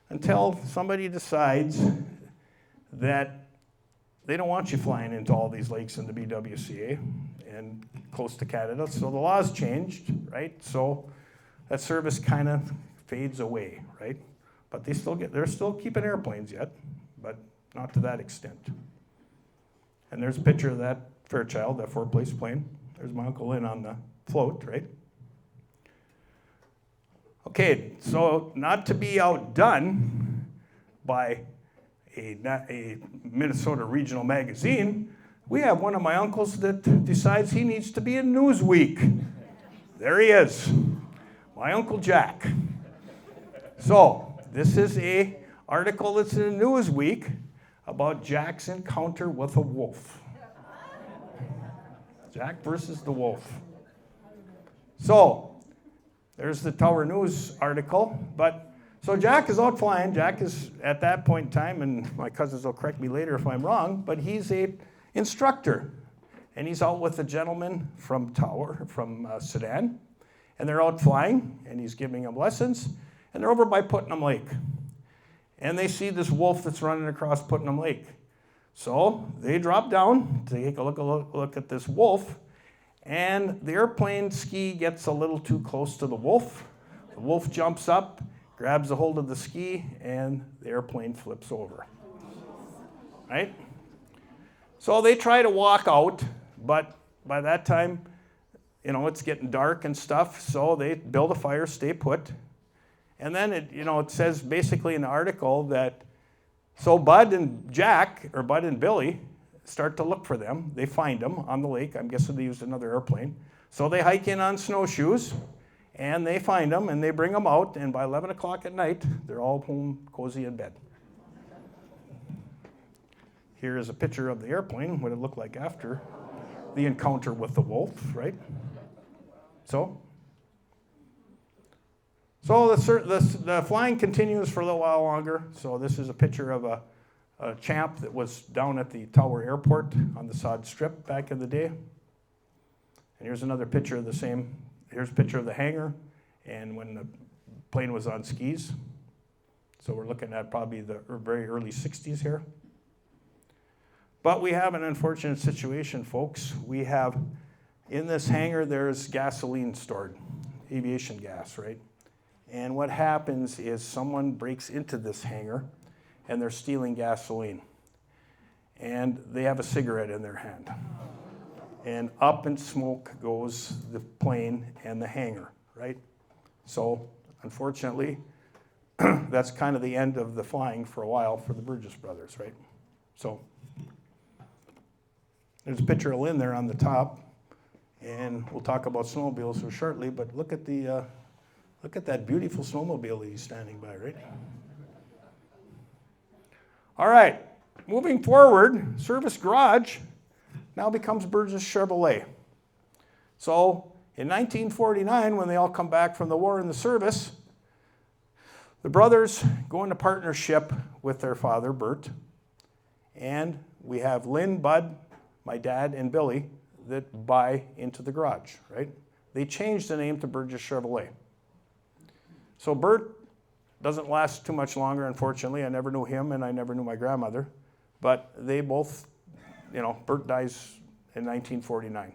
until somebody decides that they don't want you flying into all these lakes in the BWCA and close to Canada. So the laws changed, right? So that service kind of fades away, right? But they're still keeping airplanes yet, but not to that extent. And there's a picture of that Fairchild, that 4-place plane. There's my Uncle Lynn on the float, right? Okay, so not to be outdone by a Minnesota regional magazine, we have one of my uncles that decides he needs to be in Newsweek. There he is, my Uncle Jack. So this is a article that's in Newsweek about Jack's encounter with a wolf. Jack versus the wolf. So there's the Tower News article, so Jack is out flying. Jack is, at that point in time, and my cousins will correct me later if I'm wrong, but he's an instructor. And he's out with a gentleman from Sudan. And they're out flying, and he's giving them lessons. And they're over by Putnam Lake. And they see this wolf that's running across Putnam Lake. So they drop down to take a look at this wolf. And the airplane ski gets a little too close to the wolf. The wolf jumps up, grabs a hold of the ski, and the airplane flips over, right? So they try to walk out, but by that time, it's getting dark and stuff, so they build a fire, stay put. And then it says basically in the article that, so Bud and Billy start to look for them. They find them on the lake. I'm guessing they used another airplane. So they hike in on snowshoes, And they find them, and they bring them out, and by 11 o'clock at night, they're all home, cozy in bed. Here is a picture of the airplane, what it looked like after the encounter with the wolf, right? So the flying continues for a little while longer. So this is a picture of a champ that was down at the Tower Airport on the Sod Strip back in the day. And here's another picture of the same. Here's a picture of the hangar and when the plane was on skis. So we're looking at probably the very early 60s here. But we have an unfortunate situation, folks. We have, in this hangar, there's gasoline stored, aviation gas, right? And what happens is someone breaks into this hangar, and they're stealing gasoline. And they have a cigarette in their hand. And up in smoke goes the plane and the hangar, right? So, unfortunately, that's kind of the end of the flying for a while for the Burgess brothers, right? So, there's a picture of Lynn there on the top, and we'll talk about snowmobiles so shortly, but look at that beautiful snowmobile that he's standing by, right? All right, moving forward, Service Garage now becomes Burgess Chevrolet. So in 1949, when they all come back from the war in the service, the brothers go into partnership with their father, Bert, and we have Lynn, Bud, my dad, and Billy that buy into the garage, right? They changed the name to Burgess Chevrolet. So Bert doesn't last too much longer, unfortunately. I never knew him, and I never knew my grandmother. But they both, Bert dies in 1949,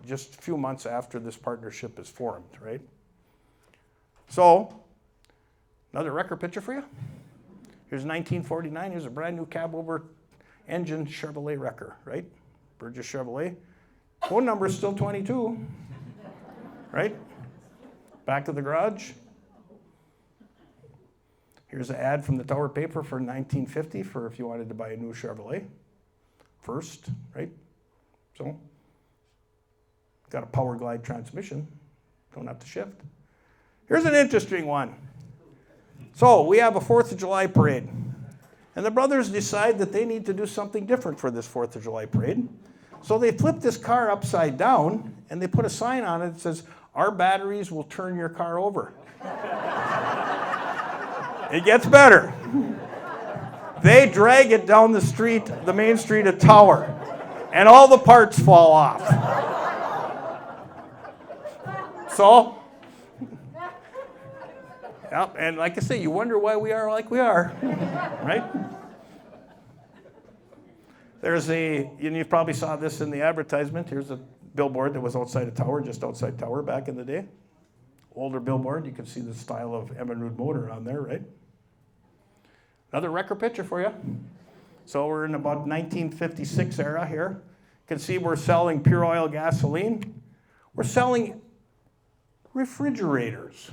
just a few months after this partnership is formed, right? So, another record picture for you. Here's 1949. Here's a brand new cab-over engine Chevrolet wrecker, right? Burgess Chevrolet. Phone number is still 22, right? Back to the garage. Here's an ad from the Tower paper for 1950 for if you wanted to buy a new Chevrolet. First, right? So, got a Power Glide transmission. Don't have to shift. Here's an interesting one. So, we have a 4th of July parade. And the brothers decide that they need to do something different for this 4th of July parade. So they flip this car upside down, and they put a sign on it that says, "Our batteries will turn your car over." It gets better. They drag it down the street, the main street of Tower, and all the parts fall off. So, yep, and like I say, you wonder why we are like we are, right? You probably saw this in the advertisement. Here's a billboard that was outside of Tower, just outside Tower back in the day. Older billboard, you can see the style of Evinrude motor on there, right? Another record picture for you. So we're in about 1956 era here. You can see we're selling pure oil gasoline. We're selling refrigerators.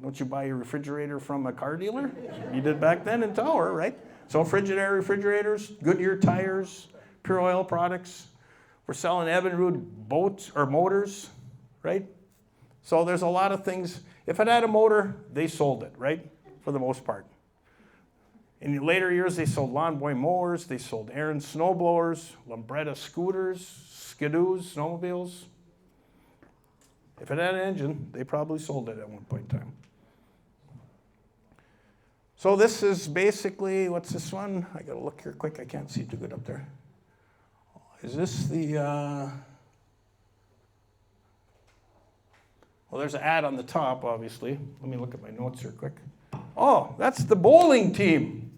Don't you buy your refrigerator from a car dealer? You did back then in Tower, right? So Frigidaire refrigerators, Goodyear tires, pure oil products. We're selling Evinrude boats or motors, right? So there's a lot of things. If it had a motor, they sold it, right? For the most part. In the later years, they sold lawn boy mowers, they sold Aaron snow blowers, Lambretta scooters, skidoos, snowmobiles. If it had an engine, they probably sold it at one point in time. So this is basically, what's this one? I gotta look here quick, I can't see too good up there. Is this the, well, there's an ad on the top, obviously. Let me look at my notes here quick. Oh, that's the bowling team.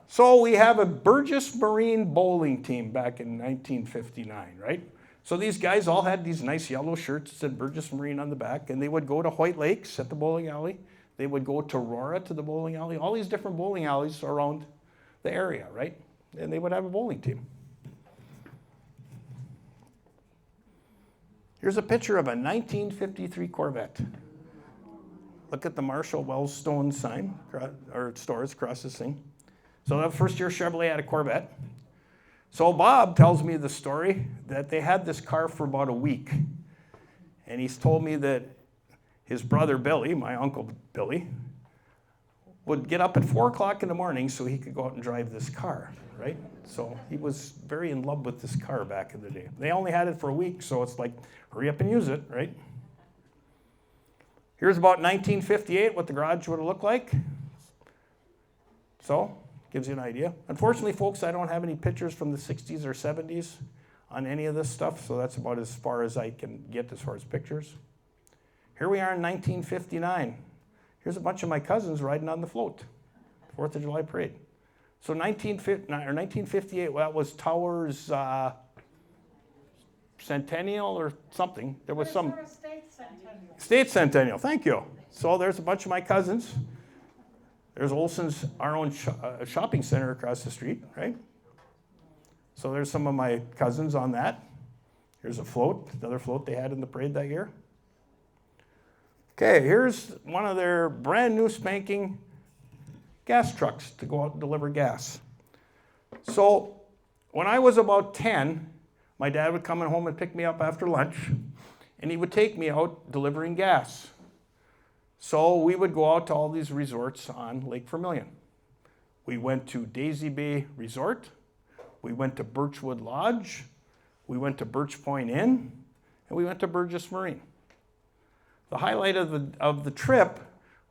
So we have a Burgess Marine bowling team back in 1959, right? So these guys all had these nice yellow shirts that said Burgess Marine on the back, and they would go to White Lakes at the bowling alley. They would go to Aurora to the bowling alley, all these different bowling alleys around the area, right? And they would have a bowling team. Here's a picture of a 1953 Corvette. Look at the Marshall Wellstone sign, or stores across this thing. So that first year Chevrolet had a Corvette. So Bob tells me the story that they had this car for about a week. And he's told me that his brother Billy, my uncle Billy, would get up at 4 o'clock in the morning so he could go out and drive this car, right? So he was very in love with this car back in the day. They only had it for a week, so it's like, hurry up and use it, right? Here's about 1958, what the garage would have looked like. So, gives you an idea. Unfortunately, folks, I don't have any pictures from the 60s or 70s on any of this stuff, so that's about as far as I can get as far as pictures. Here we are in 1959. Here's a bunch of my cousins riding on the float, 4th of July parade. So 1958, well, that was Tower's centennial or something. There was some state centennial. Thank you. So there's a bunch of my cousins. There's Olson's, our own shopping center across the street, right? So there's some of my cousins on that. Here's a float, another float they had in the parade that year. Okay, here's one of their brand new spanking gas trucks to go out and deliver gas. So when I was about 10, my dad would come home and pick me up after lunch, and he would take me out delivering gas. So we would go out to all these resorts on Lake Vermilion. We went to Daisy Bay Resort, we went to Birchwood Lodge, we went to Birch Point Inn, and we went to Burgess Marine. The highlight of the trip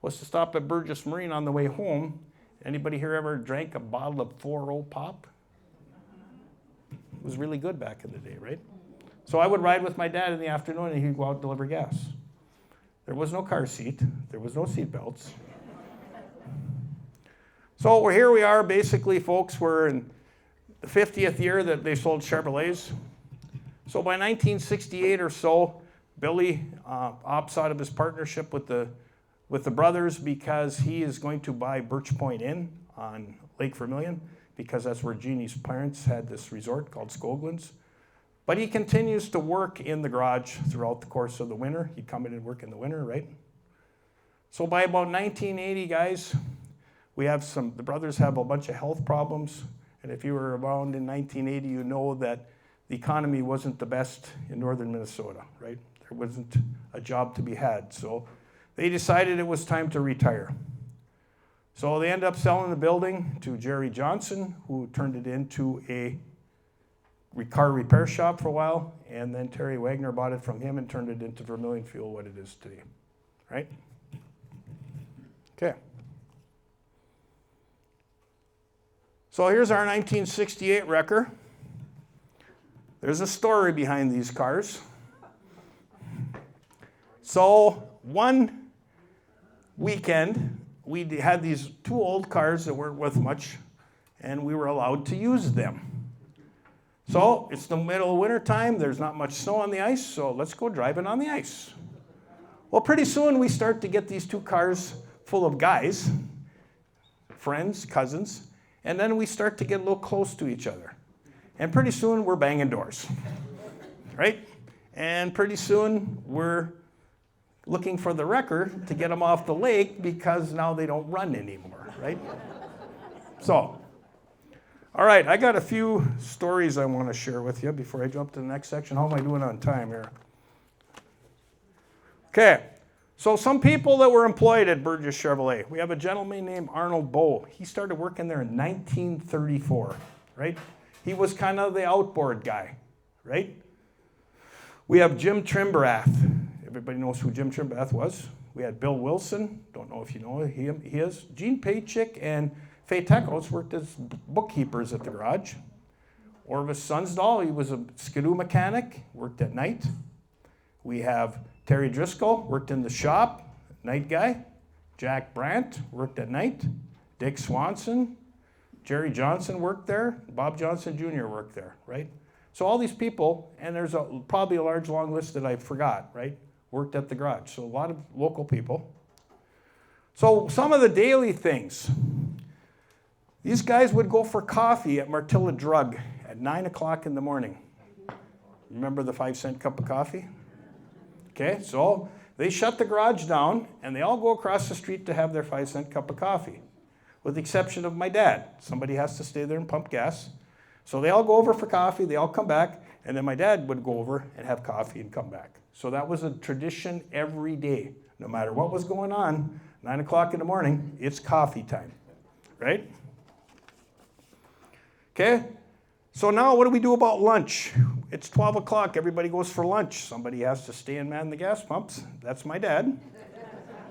was to stop at Burgess Marine on the way home. Anybody here ever drank a bottle of 4-0 pop? It was really good back in the day, right? So I would ride with my dad in the afternoon and he'd go out and deliver gas. There was no car seat. There was no seat belts. So here we are, basically, folks. We're in the 50th year that they sold Chevrolets. So by 1968 or so, Billy opts out of his partnership with the brothers because he is going to buy Birch Point Inn on Lake Vermilion because that's where Jeannie's parents had this resort called Skoglund's. But he continues to work in the garage throughout the course of the winter. He'd come in and work in the winter, right? So by about 1980, guys, the brothers have a bunch of health problems. And if you were around in 1980, you know that the economy wasn't the best in northern Minnesota, right? There wasn't a job to be had. So they decided it was time to retire. So they ended up selling the building to Jerry Johnson, who turned it into a car repair shop for a while, and then Terry Wagner bought it from him and turned it into Vermilion Fuel, what it is today, right? Okay. So here's our 1968 wrecker. There's a story behind these cars. So one weekend, we had these 2 old cars that weren't worth much, and we were allowed to use them. So it's the middle of winter time, there's not much snow on the ice, so let's go driving on the ice. Well, pretty soon we start to get these 2 cars full of guys, friends, cousins, and then we start to get a little close to each other. And pretty soon we're banging doors, right? And pretty soon we're looking for the wrecker to get them off the lake because now they don't run anymore, right? So, all right, I got a few stories I want to share with you before I jump to the next section. How am I doing on time here? Okay, so some people that were employed at Burgess Chevrolet. We have a gentleman named Arnold Bowe. He started working there in 1934, right? He was kind of the outboard guy, right? We have Jim Trimbrath. Everybody knows who Jim Trimbrath was. We had Bill Wilson. Don't know if you know him. He is. Gene Paychick and Faye Tekos worked as bookkeepers at the garage. Orvis Sunsdal, he was a skidoo mechanic, worked at night. We have Terry Driscoll, worked in the shop, night guy. Jack Brandt worked at night. Dick Swanson, Jerry Johnson worked there. Bob Johnson Jr. worked there, right? So all these people, and there's probably a large long list that I forgot, right? Worked at the garage. So a lot of local people. So some of the daily things. These guys would go for coffee at Martilla Drug at 9 o'clock in the morning. Remember the 5-cent cup of coffee? Okay, so they shut the garage down and they all go across the street to have their 5-cent cup of coffee. With the exception of my dad. Somebody has to stay there and pump gas. So they all go over for coffee, they all come back, and then my dad would go over and have coffee and come back. So that was a tradition every day. No matter what was going on, 9 o'clock in the morning, it's coffee time, right? Okay, so now what do we do about lunch? It's 12 o'clock, everybody goes for lunch. Somebody has to stay and man the gas pumps. That's my dad.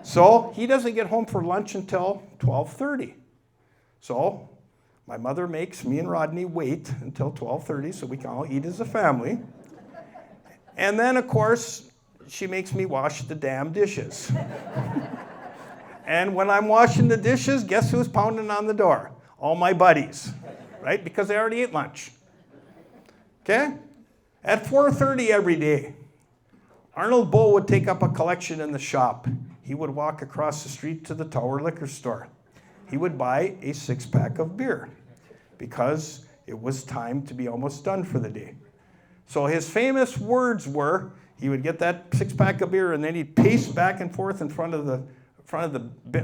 So he doesn't get home for lunch until 12:30. So my mother makes me and Rodney wait until 12:30 so we can all eat as a family. And then, of course, she makes me wash the damn dishes. And when I'm washing the dishes, guess who's pounding on the door? All my buddies, right? Because they already ate lunch. Okay? At 4:30 every day, Arnold Bull would take up a collection in the shop. He would walk across the street to the Tower liquor store. He would buy a 6-pack of beer because it was time to be almost done for the day. So his famous words were, he would get that 6-pack of beer and then he'd pace back and forth in front of the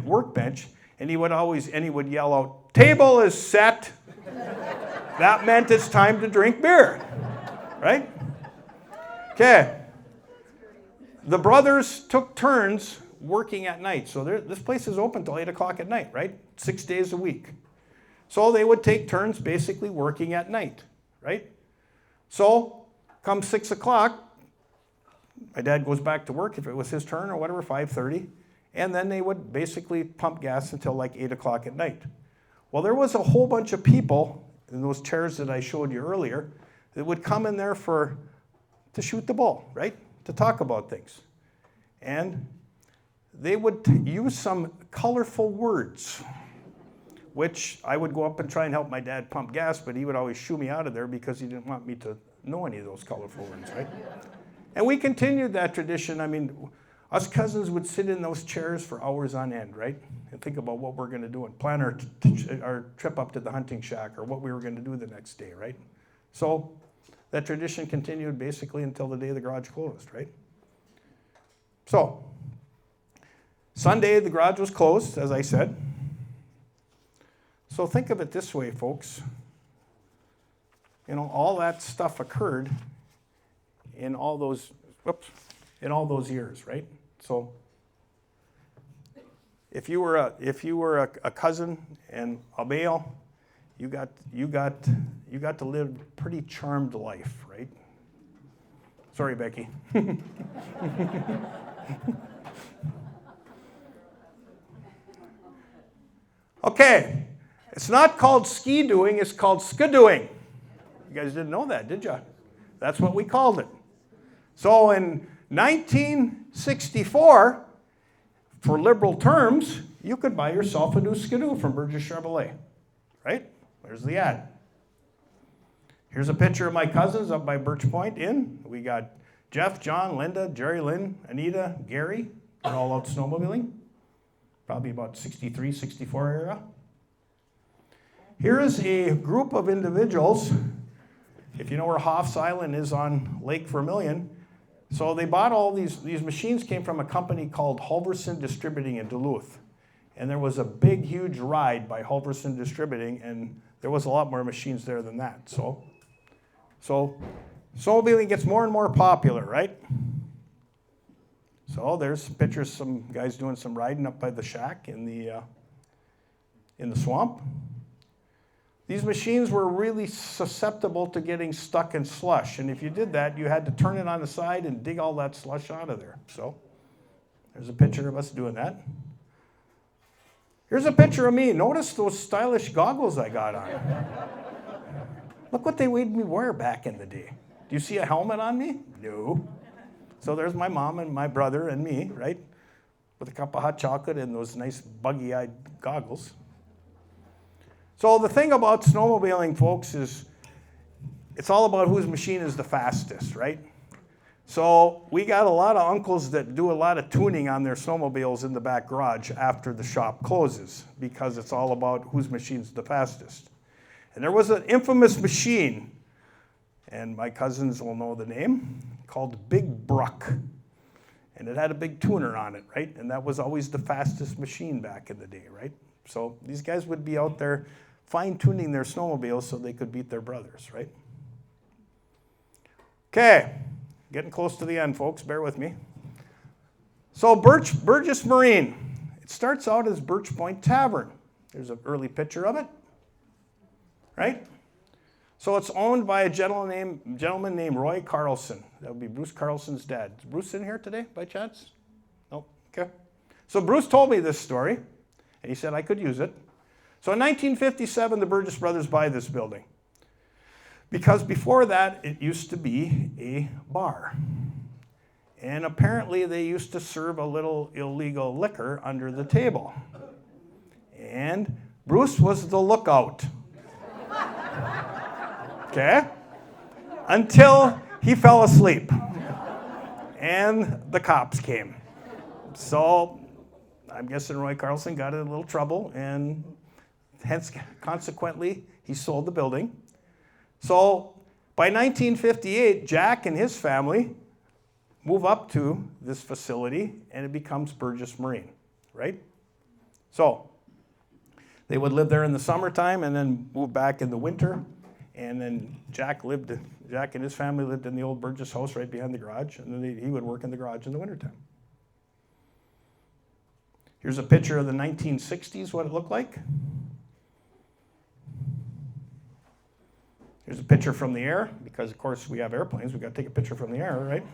workbench, and he would yell out, "Table is set." That meant it's time to drink beer, right? Okay. The brothers took turns working at night. So this place is open till 8 o'clock at night, right? 6 days a week. So they would take turns basically working at night, right? So come 6 o'clock, my dad goes back to work if it was his turn or whatever, 5:30. And then they would basically pump gas until like 8 o'clock at night. Well, there was a whole bunch of people in those chairs that I showed you earlier that would come in there to shoot the bull, right? To talk about things. And they would use some colorful words, which I would go up and try and help my dad pump gas, but he would always shoo me out of there because he didn't want me to know any of those colorful words, right? And we continued that tradition. I mean, us cousins would sit in those chairs for hours on end, right? And think about what we're going to do and plan our trip up to the hunting shack or what we were going to do the next day, right? So that tradition continued basically until the day the garage closed, right? So Sunday, the garage was closed, as I said. So think of it this way, folks. You know, all that stuff occurred in all those years, right? So if you were a cousin and a male, you got to live a pretty charmed life, right? Sorry, Becky. Okay, it's not called ski-doing, it's called skidooing. You guys didn't know that, did you? That's what we called it. So in 1964, for liberal terms, you could buy yourself a new Skidoo from Burgess Chevrolet, right? There's the ad. Here's a picture of my cousins up by Birch Point Inn. We got Jeff, John, Linda, Jerry, Lynn, Anita, Gary. They're all out snowmobiling. Probably about 63, 64 era. Here is a group of individuals. If you know where Hoff's Island is on Lake Vermilion, so they bought all these machines came from a company called Halverson Distributing in Duluth. And there was a big, huge ride by Halverson Distributing, and there was a lot more machines there than that. So snowmobiling gets more and more popular, right? So there's pictures of some guys doing some riding up by the shack in the swamp. These machines were really susceptible to getting stuck in slush, and if you did that, you had to turn it on the side and dig all that slush out of there. So there's a picture of us doing that. Here's a picture of me. Notice those stylish goggles I got on. Look what they made me wear back in the day. Do you see a helmet on me? No. So there's my mom and my brother and me, right? With a cup of hot chocolate and those nice buggy-eyed goggles. So the thing about snowmobiling, folks, is it's all about whose machine is the fastest, right? So we got a lot of uncles that do a lot of tuning on their snowmobiles in the back garage after the shop closes because it's all about whose machine's the fastest. And there was an infamous machine, and my cousins will know the name, called Big Bruck. And it had a big tuner on it, right? And that was always the fastest machine back in the day, right? So these guys would be out there fine-tuning their snowmobiles so they could beat their brothers, right? Okay, Getting close to the end, folks. Bear with me. So Burgess Marine. It starts out as Birch Point Tavern. There's an early picture of it, right? So it's owned by a gentleman named Roy Carlson. That would be Bruce Carlson's dad. Is Bruce in here today, by chance? Nope. Okay. So Bruce told me this story, and he said I could use it. So in 1957, the Burgess brothers buy this building. Because before that, it used to be a bar. And apparently they used to serve a little illegal liquor under the table. And Bruce was the lookout. Okay? Until he fell asleep. And the cops came. So I'm guessing Roy Carlson got in a little trouble, and hence, consequently, he sold the building. So by 1958, Jack and his family move up to this facility, and it becomes Burgess Marine, right? So they would live there in the summertime and then move back in the winter. And then Jack and his family lived in the old Burgess house right behind the garage, and then he would work in the garage in the wintertime. Here's a picture of the 1960s, what it looked like. Here's a picture from the air, because of course we have airplanes, we've got to take a picture from the air, right?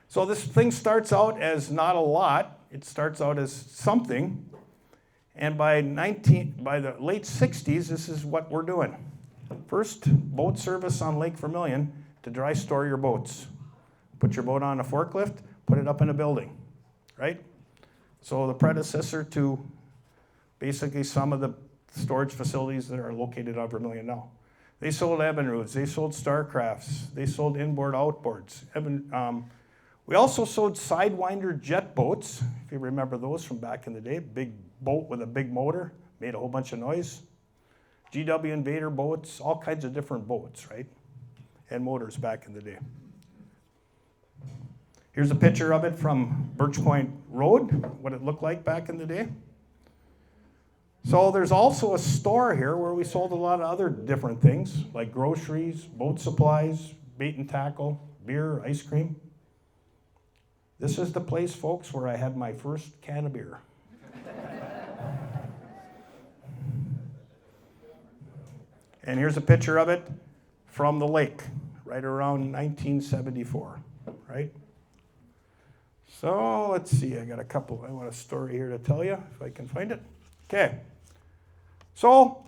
So this thing starts out as not a lot, it starts out as something, and by the late 60s, this is what we're doing. First, boat service on Lake Vermilion to dry store your boats. Put your boat on a forklift, put it up in a building, right? So the predecessor to basically some of the storage facilities that are located on Vermilion now. They sold Evinrudes, they sold Starcrafts, they sold inboard outboards. We also sold Sidewinder jet boats, if you remember those from back in the day. Big boat with a big motor, made a whole bunch of noise. GW Invader boats, all kinds of different boats, right? And motors back in the day. Here's a picture of it from Birch Point Road, what it looked like back in the day. So there's also a store here where we sold a lot of other different things, like groceries, boat supplies, bait and tackle, beer, ice cream. This is the place, folks, where I had my first can of beer. And here's a picture of it from the lake, right around 1974, right? So let's see, I want a story here to tell you, if I can find it. Okay. So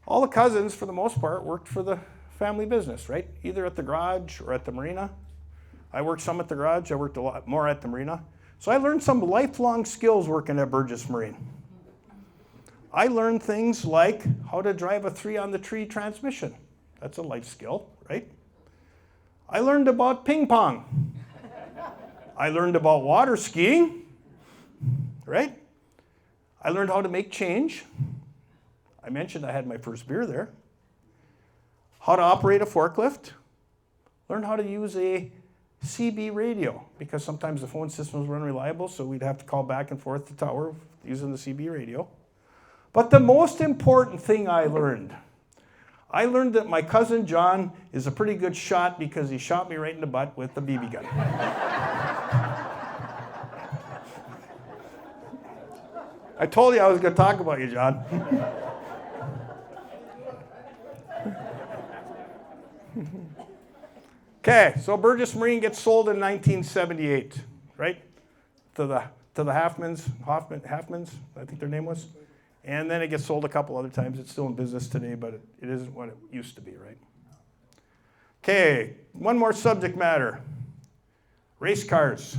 all the cousins, for the most part, worked for the family business, right? Either at the garage or at the marina. I worked some at the garage, I worked a lot more at the marina. So I learned some lifelong skills working at Burgess Marine. I learned things like how to drive a 3-on-the-tree transmission. That's a life skill, right? I learned about ping pong. I learned about water skiing, right? I learned how to make change. I mentioned I had my first beer there. How to operate a forklift. Learned how to use a CB radio, because sometimes the phone systems were unreliable, so we'd have to call back and forth to tower using the CB radio. But the most important thing I learned that my cousin John is a pretty good shot because he shot me right in the butt with the BB gun. I told you I was going to talk about you, John. Okay, so Burgess Marine gets sold in 1978, right? To the Halfmans, I think their name was. And then it gets sold a couple other times. It's still in business today, but it isn't what it used to be, right? Okay, one more subject matter. Race cars.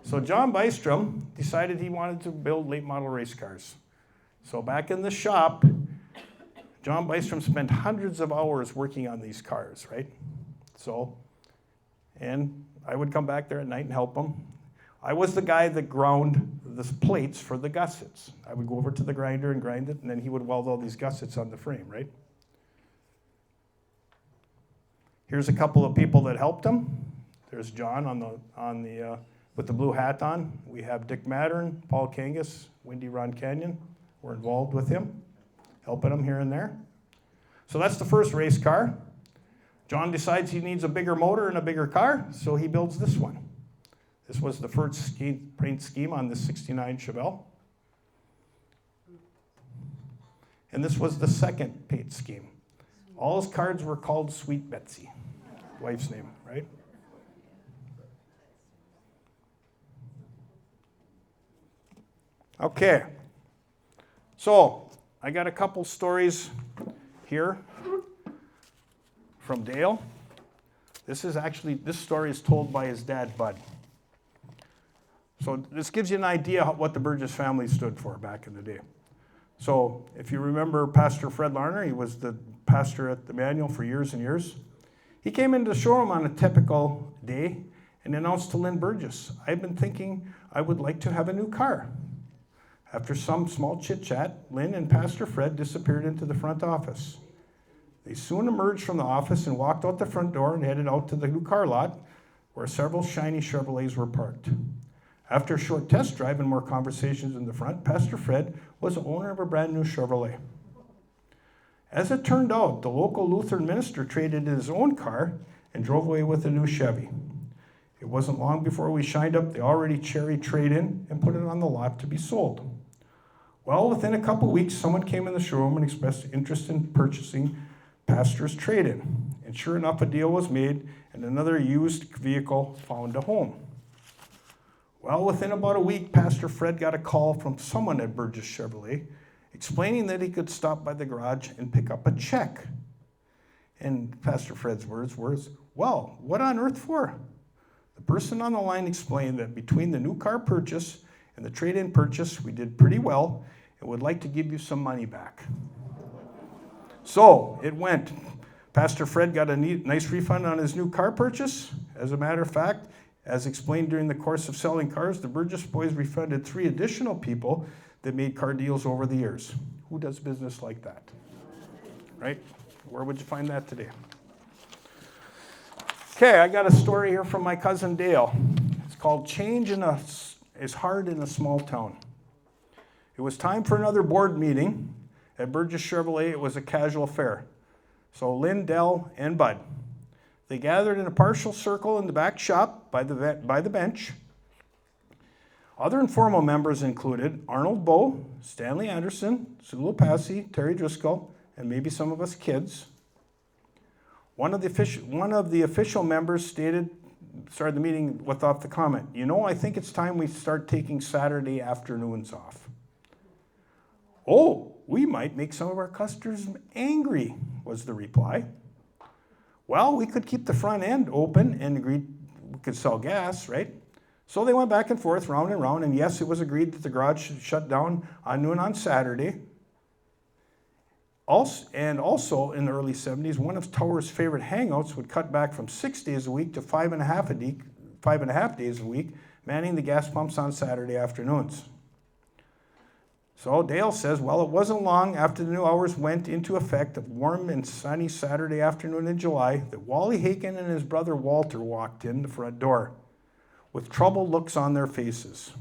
So John Bystrom decided he wanted to build late model race cars. So back in the shop, John Bystrom spent hundreds of hours working on these cars, right? So, and I would come back there at night and help him. I was the guy that ground the plates for the gussets. I would go over to the grinder and grind it, and then he would weld all these gussets on the frame, right? Here's a couple of people that helped him. There's John with the blue hat on. We have Dick Mattern, Paul Kangas, Wendy Ron Canyon. We're involved with him, helping him here and there. So that's the first race car. John decides he needs a bigger motor and a bigger car, so he builds this one. This was the first paint scheme on the 69 Chevelle. And this was the second paint scheme. All his cards were called Sweet Betsy, wife's name, right? Okay, so I got a couple stories here from Dale. This story is told by his dad, Bud. So this gives you an idea of what the Burgess family stood for back in the day. So if you remember Pastor Fred Larner, he was the pastor at the Manual for years and years. He came into the showroom on a typical day and announced to Lynn Burgess, "I've been thinking I would like to have a new car." After some small chit-chat, Lynn and Pastor Fred disappeared into the front office. They soon emerged from the office and walked out the front door and headed out to the new car lot where several shiny Chevrolets were parked. After a short test drive and more conversations in the front, Pastor Fred was the owner of a brand new Chevrolet. As it turned out, the local Lutheran minister traded in his own car and drove away with a new Chevy. It wasn't long before we shined up the already cherry trade-in and put it on the lot to be sold. Well, within a couple weeks, someone came in the showroom and expressed interest in purchasing Pastor's trade-in. And sure enough, a deal was made and another used vehicle found a home. Well, within about a week, Pastor Fred got a call from someone at Burgess Chevrolet explaining that he could stop by the garage and pick up a check. And Pastor Fred's words were, "Well, what on earth for?" The person on the line explained that between the new car purchase and the trade-in purchase, we did pretty well and would like to give you some money back. So it went. Pastor Fred got a nice refund on his new car purchase. As a matter of fact, as explained during the course of selling cars, the Burgess boys refunded 3 additional people that made car deals over the years. Who does business like that? Right? Where would you find that today? Okay, I got a story here from my cousin Dale. It's called Change is Hard in a Small Town. It was time for another board meeting. At Burgess Chevrolet, it was a casual affair. So Lynn, Dell, and Bud. They gathered in a partial circle in the back shop by the bench. Other informal members included Arnold Bowe, Stanley Anderson, Sulu Passy, Terry Driscoll, and maybe some of us kids. One of the official members started the meeting with the comment, "I think it's time we start taking Saturday afternoons off." "Oh, we might make some of our customers angry," was the reply. "Well, we could keep the front end open and agreed we could sell gas, right?" So they went back and forth, round and round, and yes, it was agreed that the garage should shut down on noon on Saturday. Also, in the early 70s, one of Tower's favorite hangouts would cut back from 6 days a week to 5.5 days a week, manning the gas pumps on Saturday afternoons. So Dale says, well, it wasn't long after the new hours went into effect, a warm and sunny Saturday afternoon in July, that Wally Haken and his brother Walter walked in the front door with troubled looks on their faces.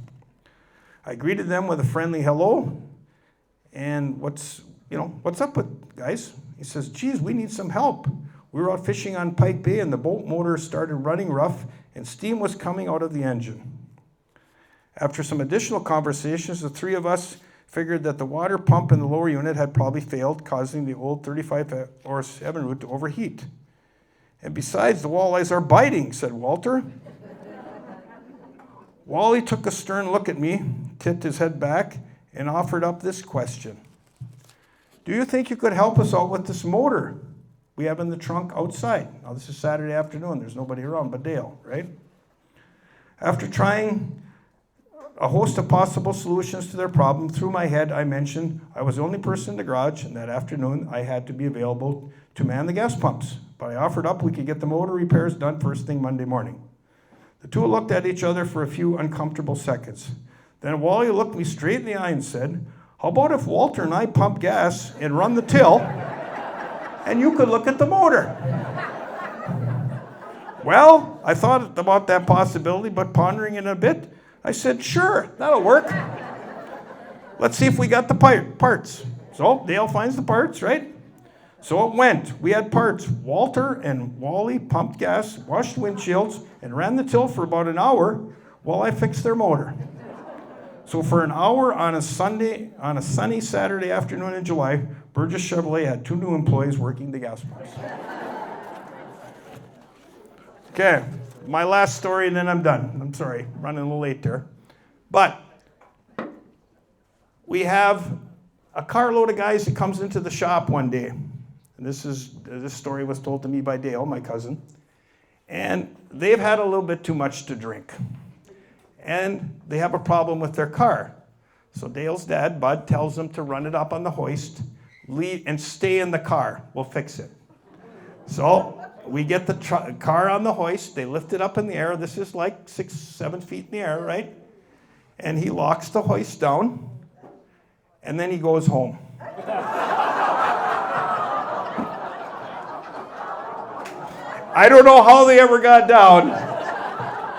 I greeted them with a friendly hello, and what's up with guys? He says, geez, we need some help. We were out fishing on Pike Bay and the boat motor started running rough and steam was coming out of the engine. After some additional conversations, the three of us figured that the water pump in the lower unit had probably failed, causing the old 35-or-7 root to overheat. And besides, the walleyes are biting, said Walter. Wally took a stern look at me, tipped his head back, and offered up this question. Do you think you could help us out with this motor we have in the trunk outside? Now, this is Saturday afternoon. There's nobody around but Dale, right? After trying a host of possible solutions to their problem, through my head, I mentioned I was the only person in the garage, and that afternoon I had to be available to man the gas pumps. But I offered up we could get the motor repairs done first thing Monday morning. The two looked at each other for a few uncomfortable seconds. Then Wally looked me straight in the eye and said, how about if Walter and I pump gas and run the till, and you could look at the motor? Well, I thought about that possibility, but pondering it a bit, I said, sure, that'll work. Let's see if we got the parts. So Dale finds the parts, right? So it went. We had parts. Walter and Wally pumped gas, washed windshields, and ran the till for about an hour while I fixed their motor. So for an hour on a sunny Saturday afternoon in July, Burgess Chevrolet had 2 new employees working the gas pumps. Okay, my last story and then I'm done. I'm sorry, running a little late there. But we have a carload of guys that comes into the shop one day. And this story was told to me by Dale, my cousin. And they've had a little bit too much to drink. And they have a problem with their car. So Dale's dad, Bud, tells them to run it up on the hoist, leave, and stay in the car. We'll fix it. So we get the car on the hoist. They lift it up in the air. This is like 6, 7 feet in the air, right? And he locks the hoist down. And then he goes home. I don't know how they ever got down,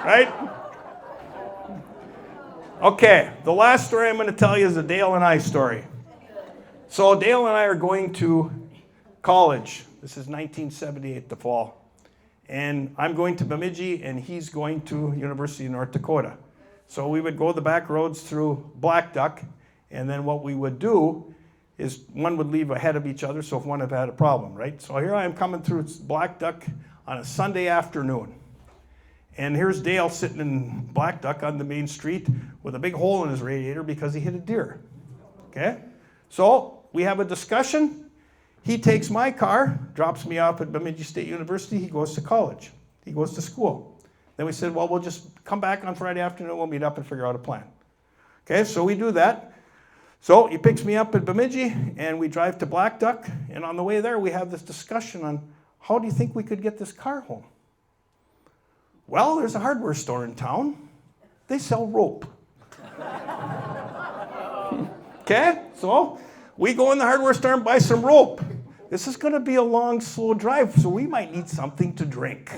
right? Okay, the last story I'm going to tell you is a Dale and I story. So Dale and I are going to college. This is 1978, the fall. And I'm going to Bemidji, and he's going to University of North Dakota. So we would go the back roads through Black Duck, and then what we would do is one would leave ahead of each other, so if one had a problem, right? So here I am coming through Black Duck on a Sunday afternoon. And here's Dale sitting in Black Duck on the main street with a big hole in his radiator because he hit a deer. Okay? So we have a discussion. He takes my car, drops me off at Bemidji State University. He goes to college. He goes to school. Then we said, well, we'll just come back on Friday afternoon. We'll meet up and figure out a plan. Okay, so we do that. So he picks me up at Bemidji, and we drive to Black Duck. And on the way there, we have this discussion on how do you think we could get this car home? Well, there's a hardware store in town. They sell rope. Okay, so we go in the hardware store and buy some rope. This is going to be a long, slow drive, so we might need something to drink.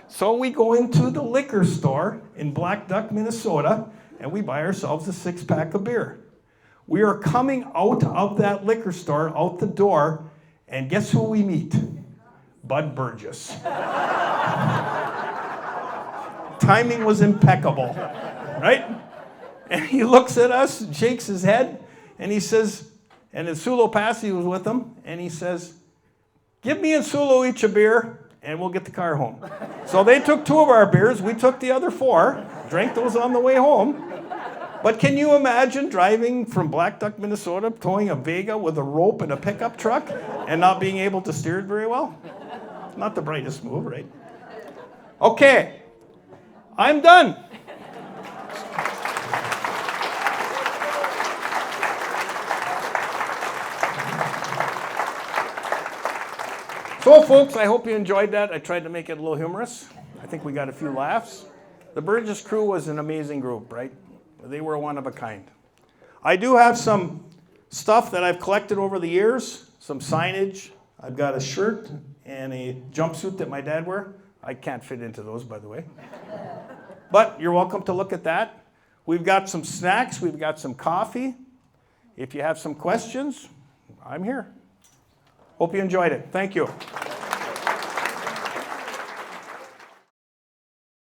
So we go into the liquor store in Black Duck, Minnesota, and we buy ourselves a 6-pack of beer. We are coming out of that liquor store, out the door, and guess who we meet? Bud Burgess. Timing was impeccable, right? And he looks at us and shakes his head, and he says, and Sulo Passy was with him, and he says, give me and Sulo each a beer, and we'll get the car home. So they took 2 of our beers, we took the other 4, drank those on the way home. But can you imagine driving from Black Duck, Minnesota, towing a Vega with a rope and a pickup truck, and not being able to steer it very well? Not the brightest move, right? Okay, I'm done. So, folks, I hope you enjoyed that. I tried to make it a little humorous. I think we got a few laughs. The Burgess crew was an amazing group, right? They were one of a kind. I do have some stuff that I've collected over the years, some signage. I've got a shirt and a jumpsuit that my dad wore. I can't fit into those, by the way. But you're welcome to look at that. We've got some snacks. We've got some coffee. If you have some questions, I'm here. Hope you enjoyed it. Thank you.